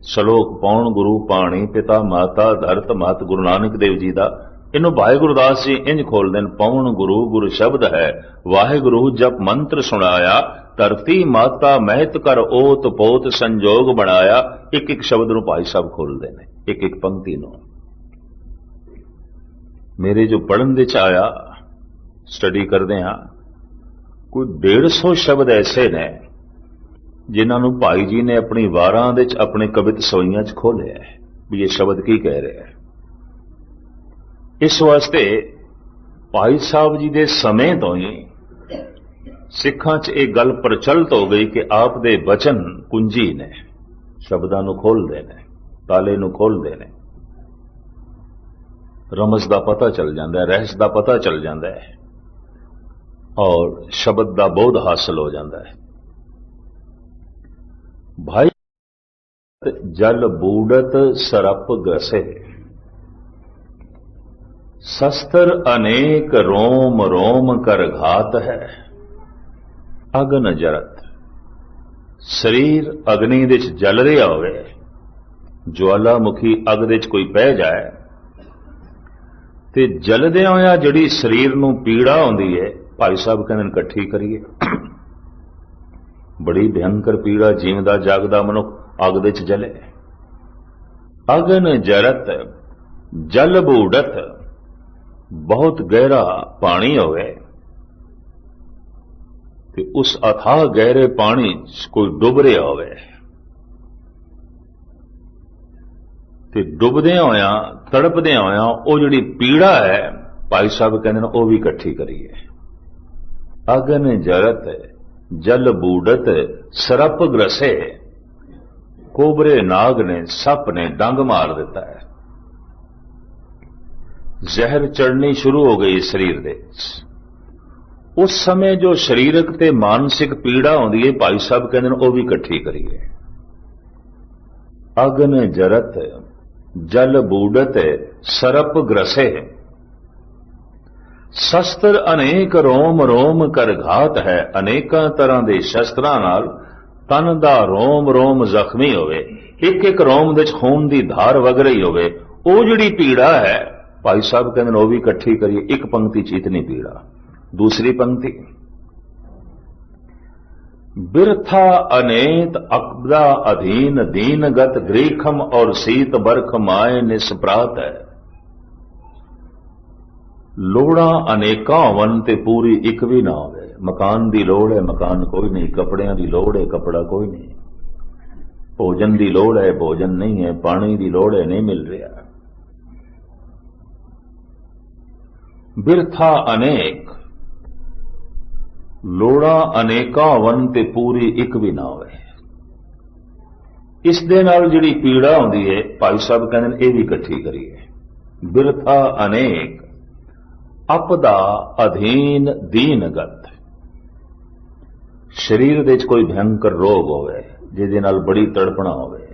श्लोक पौण गुरु पाणी पिता माता धरत मत गुरु नानक देव जी का। इनू भाई गुरदास जी इंज खोल देन, पौण गुरु गुरु शब्द है, वाहिगुरु जप मंत्र सुनाया, धरती माता महत कर ओत पोत संजोग बनाया। एक एक शब्द नू भाई साहब खोल देने, एक एक पंक्ति नू। मेरे जो पढ़न दे च आया, स्टडी करते हैं, कोई 150 शब्द ऐसे ने जिन्होंने भाई जी ने अपनी वारां दे च, अपने कवित सवैयां च खोले भी ये शब्द की कह रहे हैं। इस वास्ते भाई साहब जी दे समय तो ही सिखां च एक गल प्रचलित हो गई कि आप दे वचन कुंजी ने, शब्दां नू खोलदे ने, ताले नू खोलदे ने। रमज दा पता चल जाता है, रहस दा पता चल जाता है और शब्द दा बोध हासिल हो जाता है। भाई जल बूढ़त सरप ग्रसे, शस्त्र अनेक रोम रोम कर घात है, अगन जरत। शरीर अग्नि दे च जल रहा होवे, ज्वालामुखी अग दे च कोई पै जाए ते जलदियां होया जिहड़ी शरीर नूं पीड़ा आउंदी है, भाई साहब कहंदे इकट्ठी करिए। बड़ी भयंकर पीड़ा, जीवदा जागदा मनुख अग दे च जले। अगन जरत जल बूढ़त, बहुत गहरा पानी होवे ते उस अथाह गहरे पानी च कोई डुब रहा होवे ते डुबदे होया तड़पदे होया वो जिहड़ी पीड़ा है, भाई साहब कहंदे ने, वो भी इकट्ठी करिए। अगन जरत जल बूढ़त सरप ग्रसे, कोबरे नाग ने, सप ने डंग मार देता है। जहर चढ़नी शुरू हो गई शरीर दे। उस समय जो शरीरक ते मानसिक पीड़ा होंदी है, भाई साहब कहते हैं वो भी इकट्ठी करिए। अगन जरत जल बूढ़त सरप ग्रसे, शस्त्र अनेक रोम रोम कर घात है। अनेकां तरह के शस्त्रां नाल तन दा रोम रोम जख्मी होवे, एक एक रोम दे खून दी धार वग रही होवे, वो जिहड़ी पीड़ा है, भाई साहब कहते हैं वो भी इकट्ठी करिए। एक पंक्ति च इतनी पीड़ा। दूसरी पंक्ति, बिरथा अनेत अकबदा अधीन दीनगत, ग्रीखम और सीत बरख माए निष्प्रात है। लोड़ा अनेका होवन ते पूरी एक भी ना होवे। मकान दी लोड़ है, मकान कोई नहीं। कपड़ियां दी लोड़ है, कपड़ा कोई नहीं। भोजन दी लोड़ है, भोजन नहीं है। पानी दी लोड़ है, नहीं मिल रहा। बिरथा अनेक, लोड़ा अनेका वन ते पूरी एक भी ना होवे। इस दे नाल जिहड़ी पीड़ा होंदी है, भाई साहब कहंदे ने, ये भी इकट्ठी करिए। बिरथा अनेक अपदा अधीन दीनगत, शरीर दे कोई भयंकर रोग होवे जिहदे नाल बड़ी तड़पना होवे,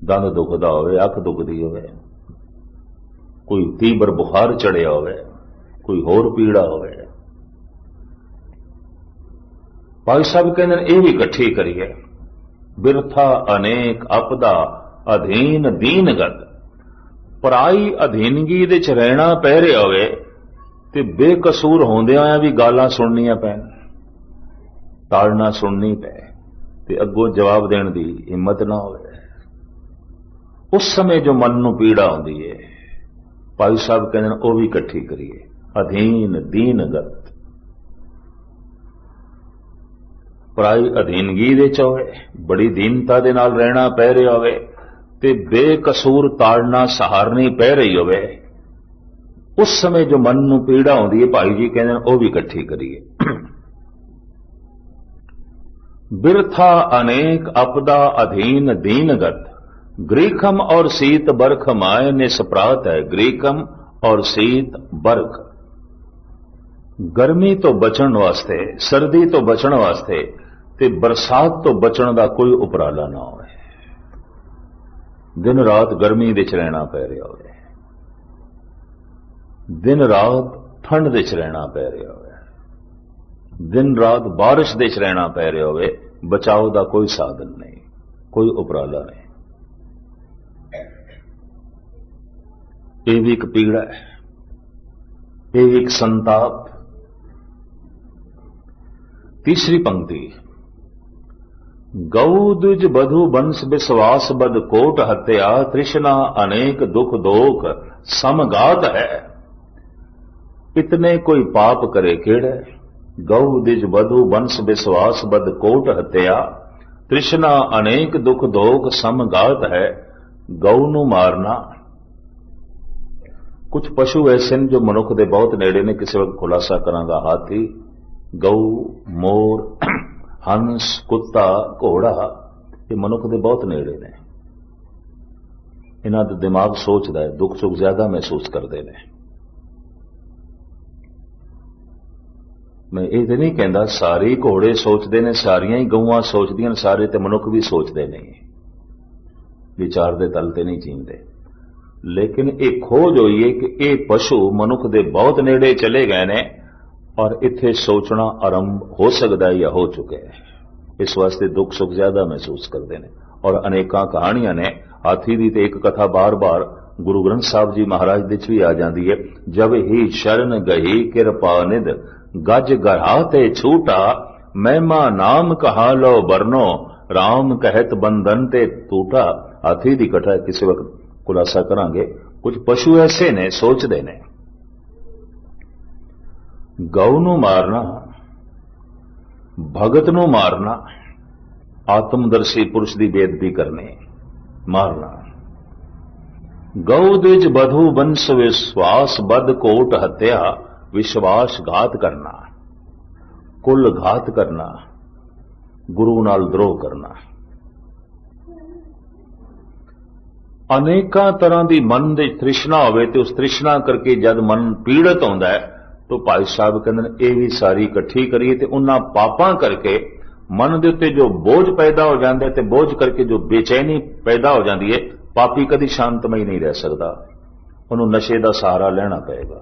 दंद दुखदा होवे, अख दुखदी होवे, कोई तीव्र बुखार चढ़िया होवे, कोई होर पीड़ा होवे, भाई साहब कहते हैं ये भी इकट्ठी करिए। बिरथा अनेक अपदा अधीन दीनगत, पराई अधीनगी दे च रहना पै रहा होवे ते बेकसूर होंदियां भी गालां सुननियां पैन, ताड़ना सुननी पै ते अगों जवाब देने की हिम्मत ना होवे। उस समय जो मन नूं पीड़ा होंदी है, भाई साहब कहते हैं वो भी इकट्ठी करिए। अधीन दीनगत, ਪਰਾਈ ਅਧੀਨਗੀ ਦੇ ਚ ਹੋਵੇ, ਬੜੀ ਦੀਨਤਾ ਦੇ ਨਾਲ ਰਹਿਣਾ ਪੈ ਰਿਹਾ ਹੋਵੇ ਤੇ ਬੇਕਸੂਰ ਤਾੜਨਾ ਸਹਾਰਨੀ ਪੈ ਰਹੀ ਹੋਵੇ, ਉਸ ਸਮੇਂ ਜੋ ਮਨ ਨੂੰ ਪੀੜਾ ਆਉਂਦੀ ਹੈ, ਭਾਈ ਜੀ ਕਹਿੰਦੇ ਨੇ ਉਹ ਵੀ ਇਕੱਠੀ ਕਰੀਏ। ਬਿਰਥਾ ਅਨੇਕ ਅਪਦਾ ਅਧੀਨ ਦੀਨਗਤ, ਗ੍ਰੀਖਮ और ਸੀਤ ਬਰਖ ਮਾਏ ਨਿਸਪਰਾਤ ਹੈ। ਗ੍ਰੀਖਮ और ਸੀਤ ਬਰਖ, ਗਰਮੀ ਤੋਂ ਬਚਣ ਵਾਸਤੇ, ਸਰਦੀ ਤੋਂ ਬਚਣ ਵਾਸਤੇ ਤੇ ਬਰਸਾਤ ਤੋਂ ਬਚਣ ਦਾ ਕੋਈ ਉਪਰਾਲਾ ਨਾ ਹੋਵੇ। ਦਿਨ ਰਾਤ ਗਰਮੀ ਦੇ ਚ ਰਹਿਣਾ ਪੈ ਰਿਹਾ ਹੋਵੇ, ਦਿਨ ਰਾਤ ਠੰਡ ਦੇ ਚ ਰਹਿਣਾ ਪੈ ਰਿਹਾ ਹੋਵੇ, ਦਿਨ ਰਾਤ ਬਾਰਿਸ਼ ਦੇ ਚ ਰਹਿਣਾ ਪੈ ਰਿਹਾ ਹੋਵੇ, ਬਚਾਓ ਦਾ ਕੋਈ ਸਾਧਨ ਨਹੀਂ, ਕੋਈ ਉਪਰਾਲਾ ਨਹੀਂ। ਇਹ ਵੀ ਇੱਕ ਪੀੜਾ ਹੈ, ਇਹ ਵੀ ਇੱਕ ਸੰਤਾਪ। तीसरी पंक्ति, गौ द्विज बधु बंश विश्वास बद कोट हत्या, तृष्णा अनेक दुख दोख समगात है। इतने कोई पाप करे केड़े, गौ द्विज बधु वंश विश्वास बद कोट हत्या, तृष्णा अनेक दुख दोख समगात है। गौ नू मारना, कुछ पशु ऐसे ने जो मनुख दे बहुत नेड़े ने, किसी वक्त खुलासा करांगा। हाथी, गऊ, मोर, हंस, कुत्ता, घोड़ा, ये मनुख दे बहुत नेड़े ने। इन्हां दा दिमाग सोचदा है, दुख सुख ज्यादा महसूस करते हैं। मैं ये तो नहीं कहता सारे घोड़े सोचते हैं, सारियां ही गऊआं सोचदियां, सारे ते मनुख भी सोचते नहीं, विचार दे तल ते नहीं जींदे। लेकिन ये खोज हुई है कि ये पशु मनुख दे बहुत नेड़े चले गए ने और इत्थे सोचना आरंभ हो सकता है या हो चुके हैं। इस वास्ते दुख सुख ज्यादा महसूस करते हैं। और अनेकां कहानियां ने, हाथी की तो एक कथा बार बार गुरु ग्रंथ साहब जी महाराज दे च भी आ जाती है। जब ही शरण गही कृपा निध, गज गराते छूटा, महिमा नाम कहा लो बरनो, राम कहत बंधन ते टूटा। हाथी की कथा किसी वक्त खुलासा करांगे। कुछ पशु ऐसे ने सोचते ने। गौ नू मारना, भगत नू मारना, आत्मदर्शी पुरुष की बेदबी करनी, मारना। गौ द्विज बधु वंश विश्वास बद कोट हत्या, विश्वासघात करना, कुल घात करना, गुरु नाल द्रोह करना। अनेकां तरह की मन की तृष्णा होवे ते उस तृष्णा करके जद मन पीड़ित होंदा है तो भाई साहब कहते ये भी सारी इकट्ठी करिए ते उन्हां पापां करके मन दे उत्ते जो बोझ पैदा हो जाता है, ते बोझ करके जो बेचैनी पैदा हो जाती है, पापी कदी शांतमई नहीं रह सकता। उन्होंने नशे का सहारा लेना पएगा,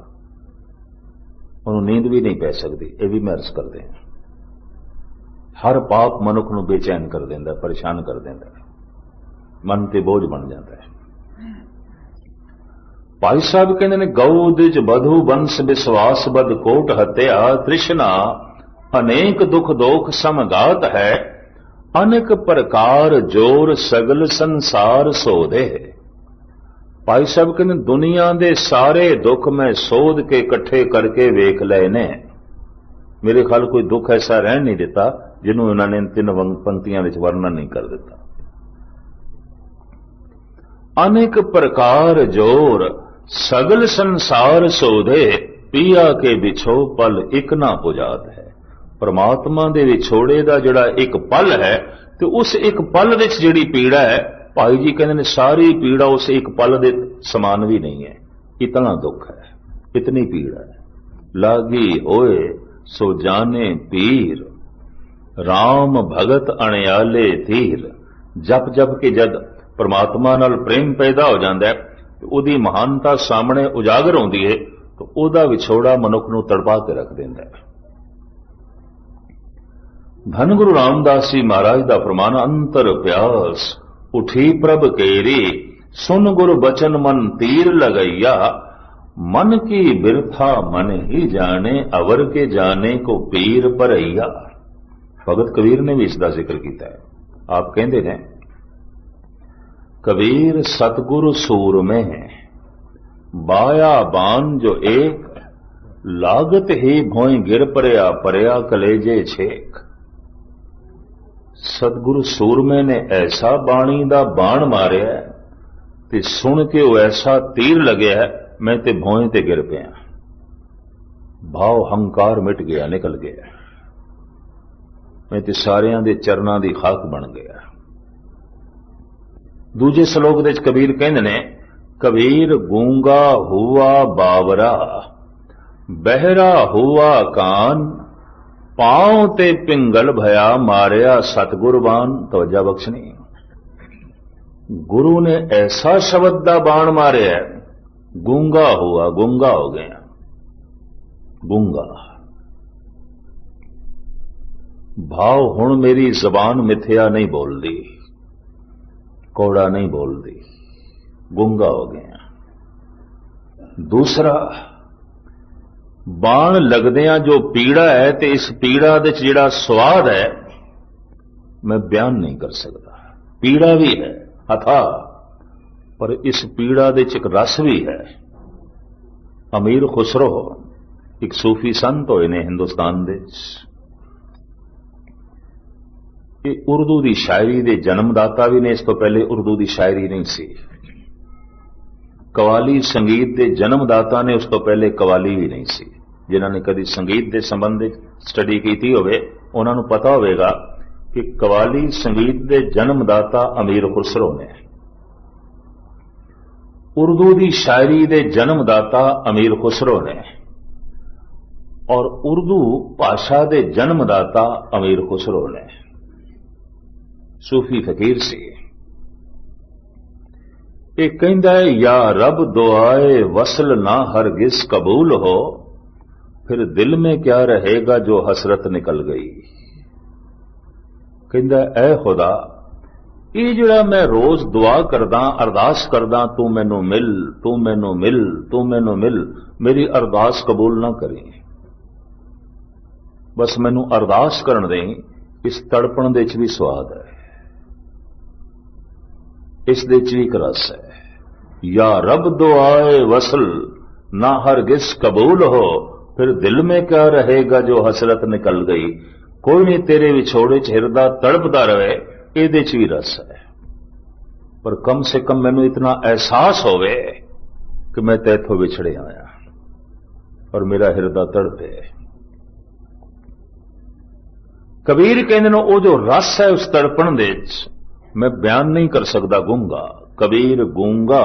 उन्होंने नींद भी नहीं पै सकती। ये भी महर्स करते हैं। हर पाप मनुख नूं बेचैन कर देंदा, परेशान कर देंदा, मन ते बोझ बन जाता है। भाई साहब कहते ने, गौ द्विज बधु वंश विश्वास बद कोट हत्या, तृष्णा अनेक दुख दोख समगात है, अनेक प्रकार जोर सगल संसार सोधे। भाई साहब कहते दुनिया दे सारे दुख मैं सोध के इकट्ठे करके वेख लए ने। मेरे ख्याल कोई दुख ऐसा रहन नहीं देता जिन्होंने उन्होंने इन 3 पंक्तियां विच वर्णन नहीं कर दिता। अनेक प्रकार जोर सगल संसार सोधे, पिया के विछो पल एक ना पुजात है। परमात्मा दे विछोड़े दा जिहड़ा एक पल है, तो उस एक पल विच जिहड़ी पीड़ा है, भाई जी कहते हैं सारी पीड़ा उस एक पल दे समान भी नहीं है। इतना दुख है, इतनी पीड़ा है। लागी होए सो जाने पीर, राम भगत अणयाले तीर। जप जप के जद परमात्मा नाल प्रेम पैदा हो जाता है, ਉਹਦੀ महानता सामने उजागर होती है, तो ਉਹਦਾ ਵਿਛੋੜਾ मनुख ਨੂੰ तड़पा के रख देता है। धन गुरु रामदास जी महाराज का फरमान, अंतर प्यास उठी प्रभ केरी, सुन गुरु बचन मन तीर लगैया, मन की बिरथा मन ही जाने, अवर के जाने को पीर परैया। भगत कबीर ने भी इसका जिक्र किया है। आप कहते हैं, कबीर सतगुरु सूर में बाया बान जो एक, लागत ही भोई गिर परया परया कलेजे छेक। सतगुरु सूरमे ने ऐसा बाणी दा बाण मारिया ते सुन के वो ऐसा तीर लग्या मैं ते भौएं ते गिर पिया। भाव हंकार मिट गया, निकल गया। मैं ते सारियां दे चरनां दी खाक बन गया। दूजे श्लोक दे कबीर कहंदे ने, कबीर गूंगा हुआ बावरा, बहरा हुआ कान, पांव ते पिंगल भया मारिया सतगुरबान। तवज्जा बख्शनी, गुरु ने ऐसा शब्द दा बाण मारिया, गूंगा हुआ, गूंगा हो गया। गूंगा भाव हुण मेरी जबान मिथ्या नहीं बोलदी, कौड़ा नहीं बोलदी, गूंगा हो गया। दूसरा, बाण लगदियां जो पीड़ा है ते इस पीड़ा दे जिहड़ा स्वाद है मैं बयान नहीं कर सकता। पीड़ा भी है अथा, पर इस पीड़ा दे च एक रस भी है। अमीर खुसरो एक सूफी संत होए ने हिंदुस्तान दे, उर्दू की शायरी के जन्मदाता भी ने। इस तो पहले उर्दू की शायरी नहीं सी। कवाली संगीत के जन्मदाता ने, उस तो पहले कवाली भी नहीं सी। जिन्होंने कभी संगीत के संबंध स्टडी की होवे उन्होंने पता होगा कि कवाली संगीत के जन्मदाता अमीर खुसरो ने, उर्दू की शायरी के जन्मदाता अमीर खुसरो ने, और उर्दू भाषा के जन्मदाता अमीर खुसरो ने। सूफी फकीर से एक कहता है, या रब दुआए वसल ना हरगिज कबूल हो, फिर दिल में क्या रहेगा जो हसरत निकल गई। कहता है, ऐ खुदा, ये जिहड़ा मैं रोज दुआ करदा, अरदास करदा, तू मैनू मिल, तू मैनू मिल, तू मैनू मिल, मेरी अरदास कबूल ना करी। बस मैनू अरदास करन दे। इस तड़पण दे च भी स्वाद है, इस दे च भी एक रस है। या रब दुआए वसल ना हरगिज कबूल हो, फिर दिल में क्या रहेगा जो हसरत निकल गई। कोई नहीं तेरे विछोड़े च हिरदा तड़पदा रहे, इहदे च भी रस है। पर कम से कम मैनू इतना एहसास होवे कि मैं तैथों विछड़े आया और मेरा हिरदा तड़पे। कबीर कहते हैं, वो जो रस है उस तड़पण दे मैं बयान नहीं कर सकता। गूंगा, कबीर गूंगा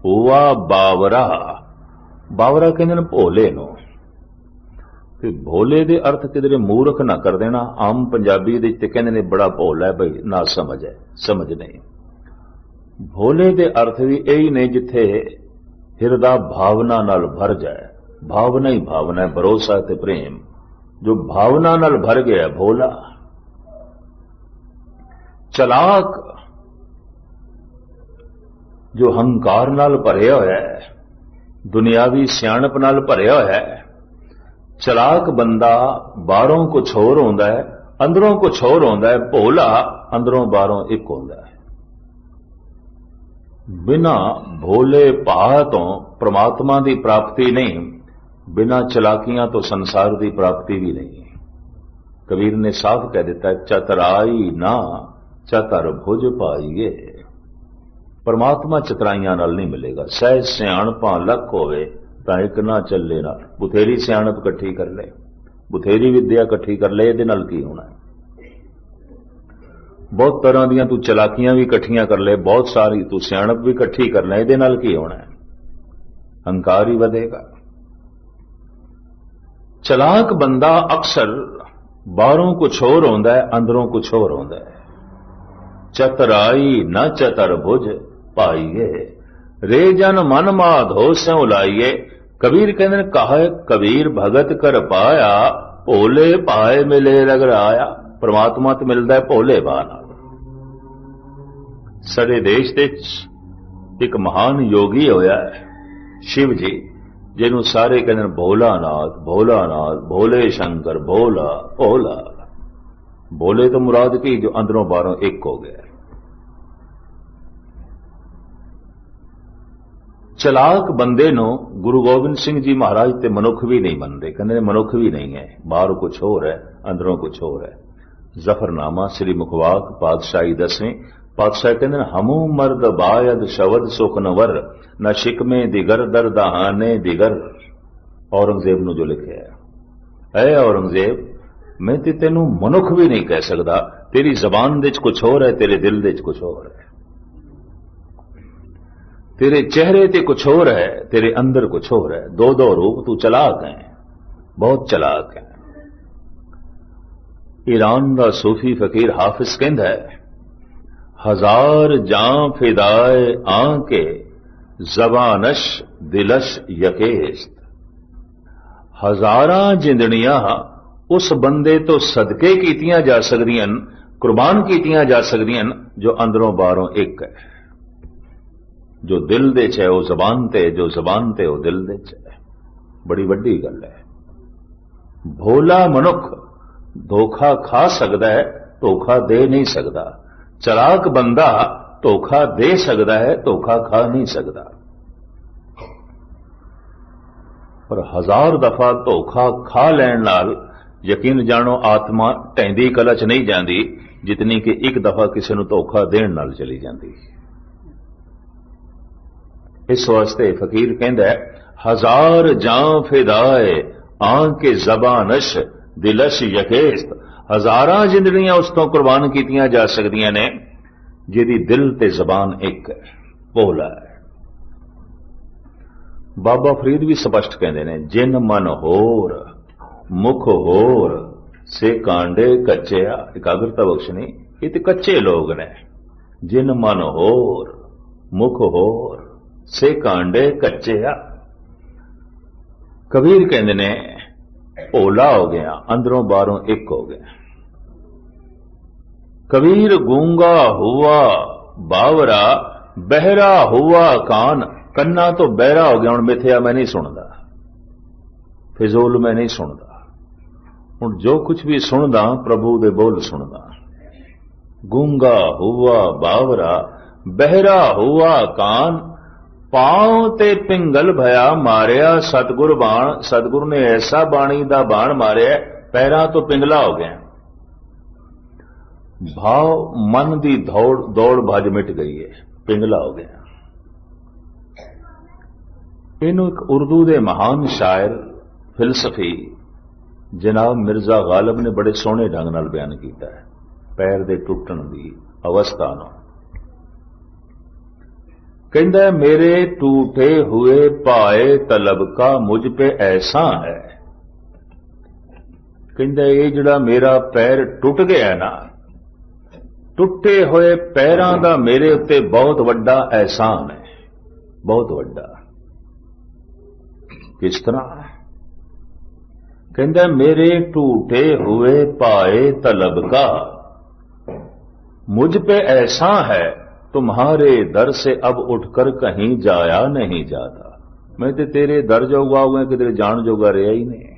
हुआ बावरा। बावरा कहते हैं भोले नो। ते भोले दे अर्थ किधरे मूर्ख ना कर देना। आम पंजाबी दे ते कहते ने बड़ा भोला है, भाई ना समझ है, समझ नहीं। भोले दे अर्थ भी यही ने जिथे हिरदा भावना नाल भर जाए। भावना ही भावना है, भरोसा ते प्रेम। जो भावना नाल भर गया भोला। चलाक जो हंकार नाल भरिया होया है, दुनियावी सियाणप नाल भरिया होया है। चलाक बंदा बाहरों कुछ होर होंदा है, अंदरों कुछ होर होंदा है। भोला अंदरों बाहरों एक होंदा है। बिना भोले भाह तो परमात्मा की प्राप्ति नहीं, बिना चलाकियां तो संसार की प्राप्ति भी नहीं। कबीर ने साफ कह दिता है, चतराई ना चतर भुज पाइए। परमात्मा चतराइयां नाल नहीं मिलेगा। सहज सियाणपा लख होवे तां एक ना चले ना। बुथेरी सियाणप इकट्ठी कर ले, बुथेरी विद्या इकट्ठी कर ले, इहदे नाल की होना है। बहुत तरह दियां तू चलाकियां भी इकट्ठियां कर ले, बहुत सारी तू सियाणप भी इकट्ठी कर ले, इहदे नाल की होना है। हंकार ही वधेगा। चलाक बंदा अक्सर बाहरों कुछ होर होंदा है, अंदरों कुछ होर होंदा है। चतराई न चतर भुज पाइए, रे जन मन माधो स्यों लाइए। कबीर कहते हैं, कहा कबीर भगत कर पाया, भोले पाए मिले रगड़ाया। परमात्मा तो मिलता है भोले भाह नाल। साडे देश दे एक महान योगी होया है शिव जी, जिन्हों सारे कहते हैं भोलानाथ, भोलानाथ, भोले शंकर, भोला भोला। भोले तो मुराद की जो अंदरों बाहरों एक हो गया। चलाक बंदे नो गुरु गोबिंद सिंह जी महाराज ते मनुख भी नहीं मनते। कहते मनुख भी नहीं है, बाहर कुछ होर है, अंदरों कुछ होर है। जफरनामा श्री मुखवाक पातशाही 10वीं पातशाह कहते हमू मर्द बायद शवद सुखनवर न शिकमे दिगर दर दहाने दिगर। औरंगजेब ਨੂੰ जो लिखे है औरंगजेब मैं ते तेनू मनुख भी नहीं कह सकता, तेरी जबान दे कुछ होर है, तेरे दिल दे कुछ होर है, तेरे चेहरे ते कुछ होर है, तेरे अंदर कुछ होर है। दो दो रूप, तू चलाक है, बहुत चलाक है। ईरान का सूफी फकीर हाफिज कहंदा है हजार जां फिदाए आंके जबानश दिलश यकेस्त। हजारां जिंदड़ियां उस बंदे तो सदके कीतियां जा सकदियां, कुर्बान कीतियां जा सकदियां जो अंदरों बाहरों एक है। जो दिल दे च है वह जबान ते, जो जबान ते वह दिल दे च है। बड़ी वड्डी गल है। भोला मनुख धोखा खा सकता है, धोखा दे नहीं सकता। चलाक बंदा धोखा दे सकता है, धोखा खा नहीं सकता। पर हजार दफा धोखा खा लैण नाल यकीन जानो आत्मा ढैंदी कलच नहीं जाती जितनी कि एक दफा किसी को धोखा देण नाल चली जाती। इस वास्ते फकीर कहंदा है हजार जां फिदाए आंके जबानश दिलश यकेस्त। हजारां जिंदड़ियां उस तो कुर्बान कीतियां जा सकदियां ने जिहदी दिल ते जबान एक है, भोला है। बाबा फरीद भी स्पष्ट कहते हैं जिन मन होर मुख होर से कांडे कच्चेया। एकाग्रता बख्शनी, ये तो कच्चे लोग ने। जिन मन होर मुख होर से कांडे कच्चेया। कबीर कहते ने भोला हो गया, अंदरों बाहरों एक हो गया। कबीर गूंगा हुआ बावरा बहरा हुआ कान। कन्ना तो बहरा हो गया, हुण मिथ्या मैं नहीं सुनता, फिजूल मैं नहीं सुनता। हुण जो कुछ भी सुनदा प्रभु दे बोल सुनदा। गूंगा हुआ बावरा बहरा हुआ कान। पांव ते पिंगल भया मारिया सतगुर बाण। सतगुरु ने ऐसा बाणी दा बाण मारिया पैरां तो पिंगला हो गया। भाव मन दी दौड़ भज मिट गई है, पिंगला हो गया। इनू एक उर्दू दे महान शायर फिलसफी जनाब मिर्जा गालिब ने बड़े सोहने ढंग नाल बयान किया है पैर दे टुटण दी अवस्था नूं। कहंदा है मेरे टूटे हुए पाए तलब का मुझ पे ऐसा है। कहंदा ये जिहड़ा मेरा पैर टुट गया ना, टुटे हुए पैरां दा मेरे उत्ते बहुत वड्डा एहसान है, बहुत वड्डा। किस तरह? कहंदा मेरे टूटे हुए पाए तलब का मुझ पे ऐसा है, तुम्हारे दर से अब उठकर कहीं जाया नहीं जाता। मैं तो तेरे दर जोगा हुआ किधर जान जोगा रहा ही नहीं।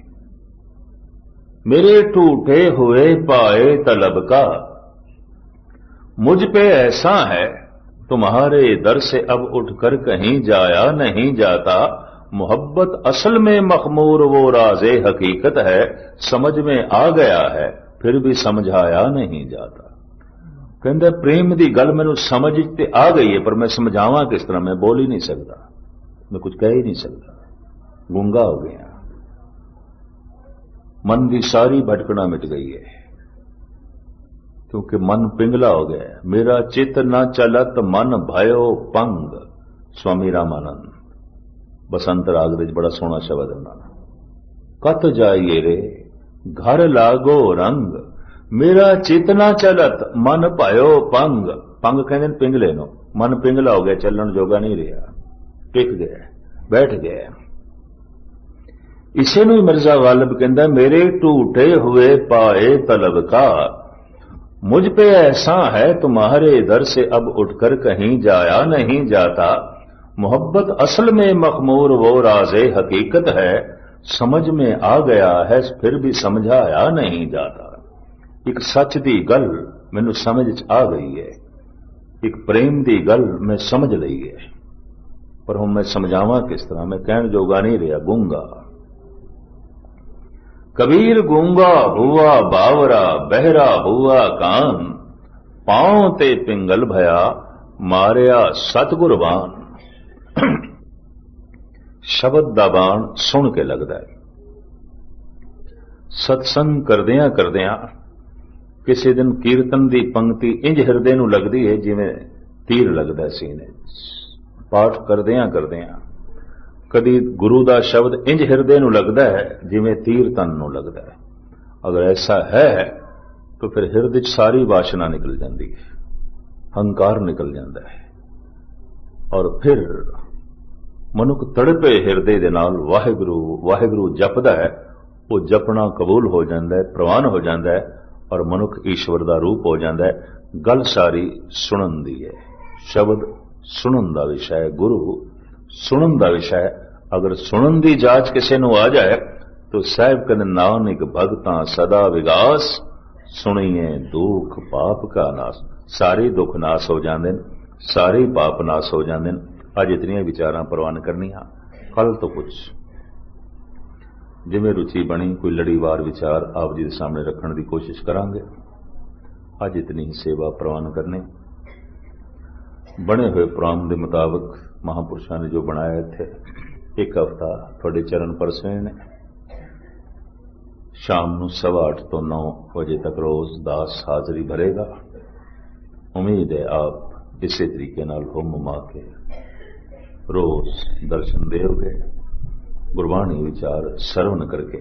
मेरे टूटे हुए पाए तलब का मुझ पे ऐसा है, तुम्हारे दर से अब उठकर कहीं जाया नहीं जाता। मोहब्बत असल में मखमूर वो राज़े हकीकत है, समझ में आ गया है फिर भी समझाया नहीं जाता। कहंदे प्रेम की गल मैनू समझ ते आ गई है पर मैं समझावां किस तरह, मैं बोल ही नहीं सकता, मैं कुछ कह ही नहीं सकता, गूंगा हो गया। मन की सारी भटकना मिट गई है क्योंकि मन पिंगला हो गया है। मेरा चित न चलत मन भयो पंग। स्वामी रामानंद बसंत राग विच बड़ा सोहना शब्द है। कत जाइए रे घर लागो रंग, मेरा चित न चलत मन भयो पंग। पंग कहते पिंगले नो, मन पिंगला हो गया, चलन जोगा नहीं रहा, टिक गया, बैठ गया। इसे नूं मिर्जा गालिब कहंदा मेरे टूटे हुए पाए तलब का मुझ पे ऐसा है, तुम्हारे दर से अब उठकर कहीं जाया नहीं जाता। मोहब्बत असल में मखमूर वो राज़े हकीकत है, समझ में आ गया है फिर भी समझाया नहीं जाता। एक सच दी गल मैनू समझ आ गई है, एक प्रेम दी गल मैं समझ ली है, पर हुण मैं समझावां किस तरह, मैं कहण जोगा नहीं रहा, गूंगा। कबीर गूंगा हुआ बावरा, बहरा हुआ कान, पांव ते पिंगल भया, मारिया सतगुरबान। शब्द दा बाण सुन के लगदा है। सत्संग करदियां करदियां किसी दिन कीर्तन दी पंक्ति इंज हिरदे नूं लगदी है जिवें तीर लगदा सीने। पाठ करदियां करदियां कदी गुरु दा शब्द इंज हिरदे नूं लगदा है जिवें तीर तन नूं लगदा है। अगर ऐसा है तो फिर हिरदे च सारी वासना निकल जाती है, हंकार निकल जाता है, और फिर मनुख तड़पे हिरदे दे नाल वाहिगुरू वाहिगुरू जपदा है। वो जपना कबूल हो जाता है, प्रवान हो जाता है, और मनुख ईश्वर का रूप हो जाता है। गल सारी सुनन दी है। शब्द सुनन का विषय है, गुरु सुनन का विषय है। अगर सुनन की जांच किसी नूं आ जाए तो साहिब कहते नानक भगतां सदा विगास, सुनिए दुख पाप का नाश। सारे दुख नाश हो जाते, सारे पाप नाश हो जाते। अज इतनियां विचारां प्रवान करनियां। कल तो कुछ जिवें रुचि बनी कोई लड़ीवार विचार आप जी के सामने रखने की कोशिश करांगे। अज इतनी ही सेवा प्रवान करने। बने हुए प्रोग्राम के मुताबिक महापुरुषों ने जो बनाया थे, एक हफ्ता थोड़े चरण परसे ने। शाम को 8:15 तो 9 बजे तक रोज दास हाजरी भरेगा। उम्मीद है आप इसी तरीके नाल हुम हुमा के रोज दर्शन देओगे, गुरबाणी विचार सरवण करके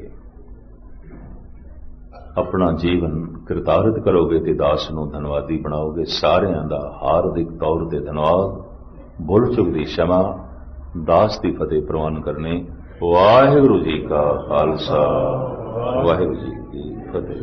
अपना जीवन कृतार्थ करोगे ते दास नूं धनवादी बनाओगे। सारियां दा हार्दिक तौर ते धन्यवाद। भुल चुक दी क्षमा, दास दी फतेह प्रवान करने। वाहिगुरू जी का खालसा, वाहिगुरू जी की फतेह।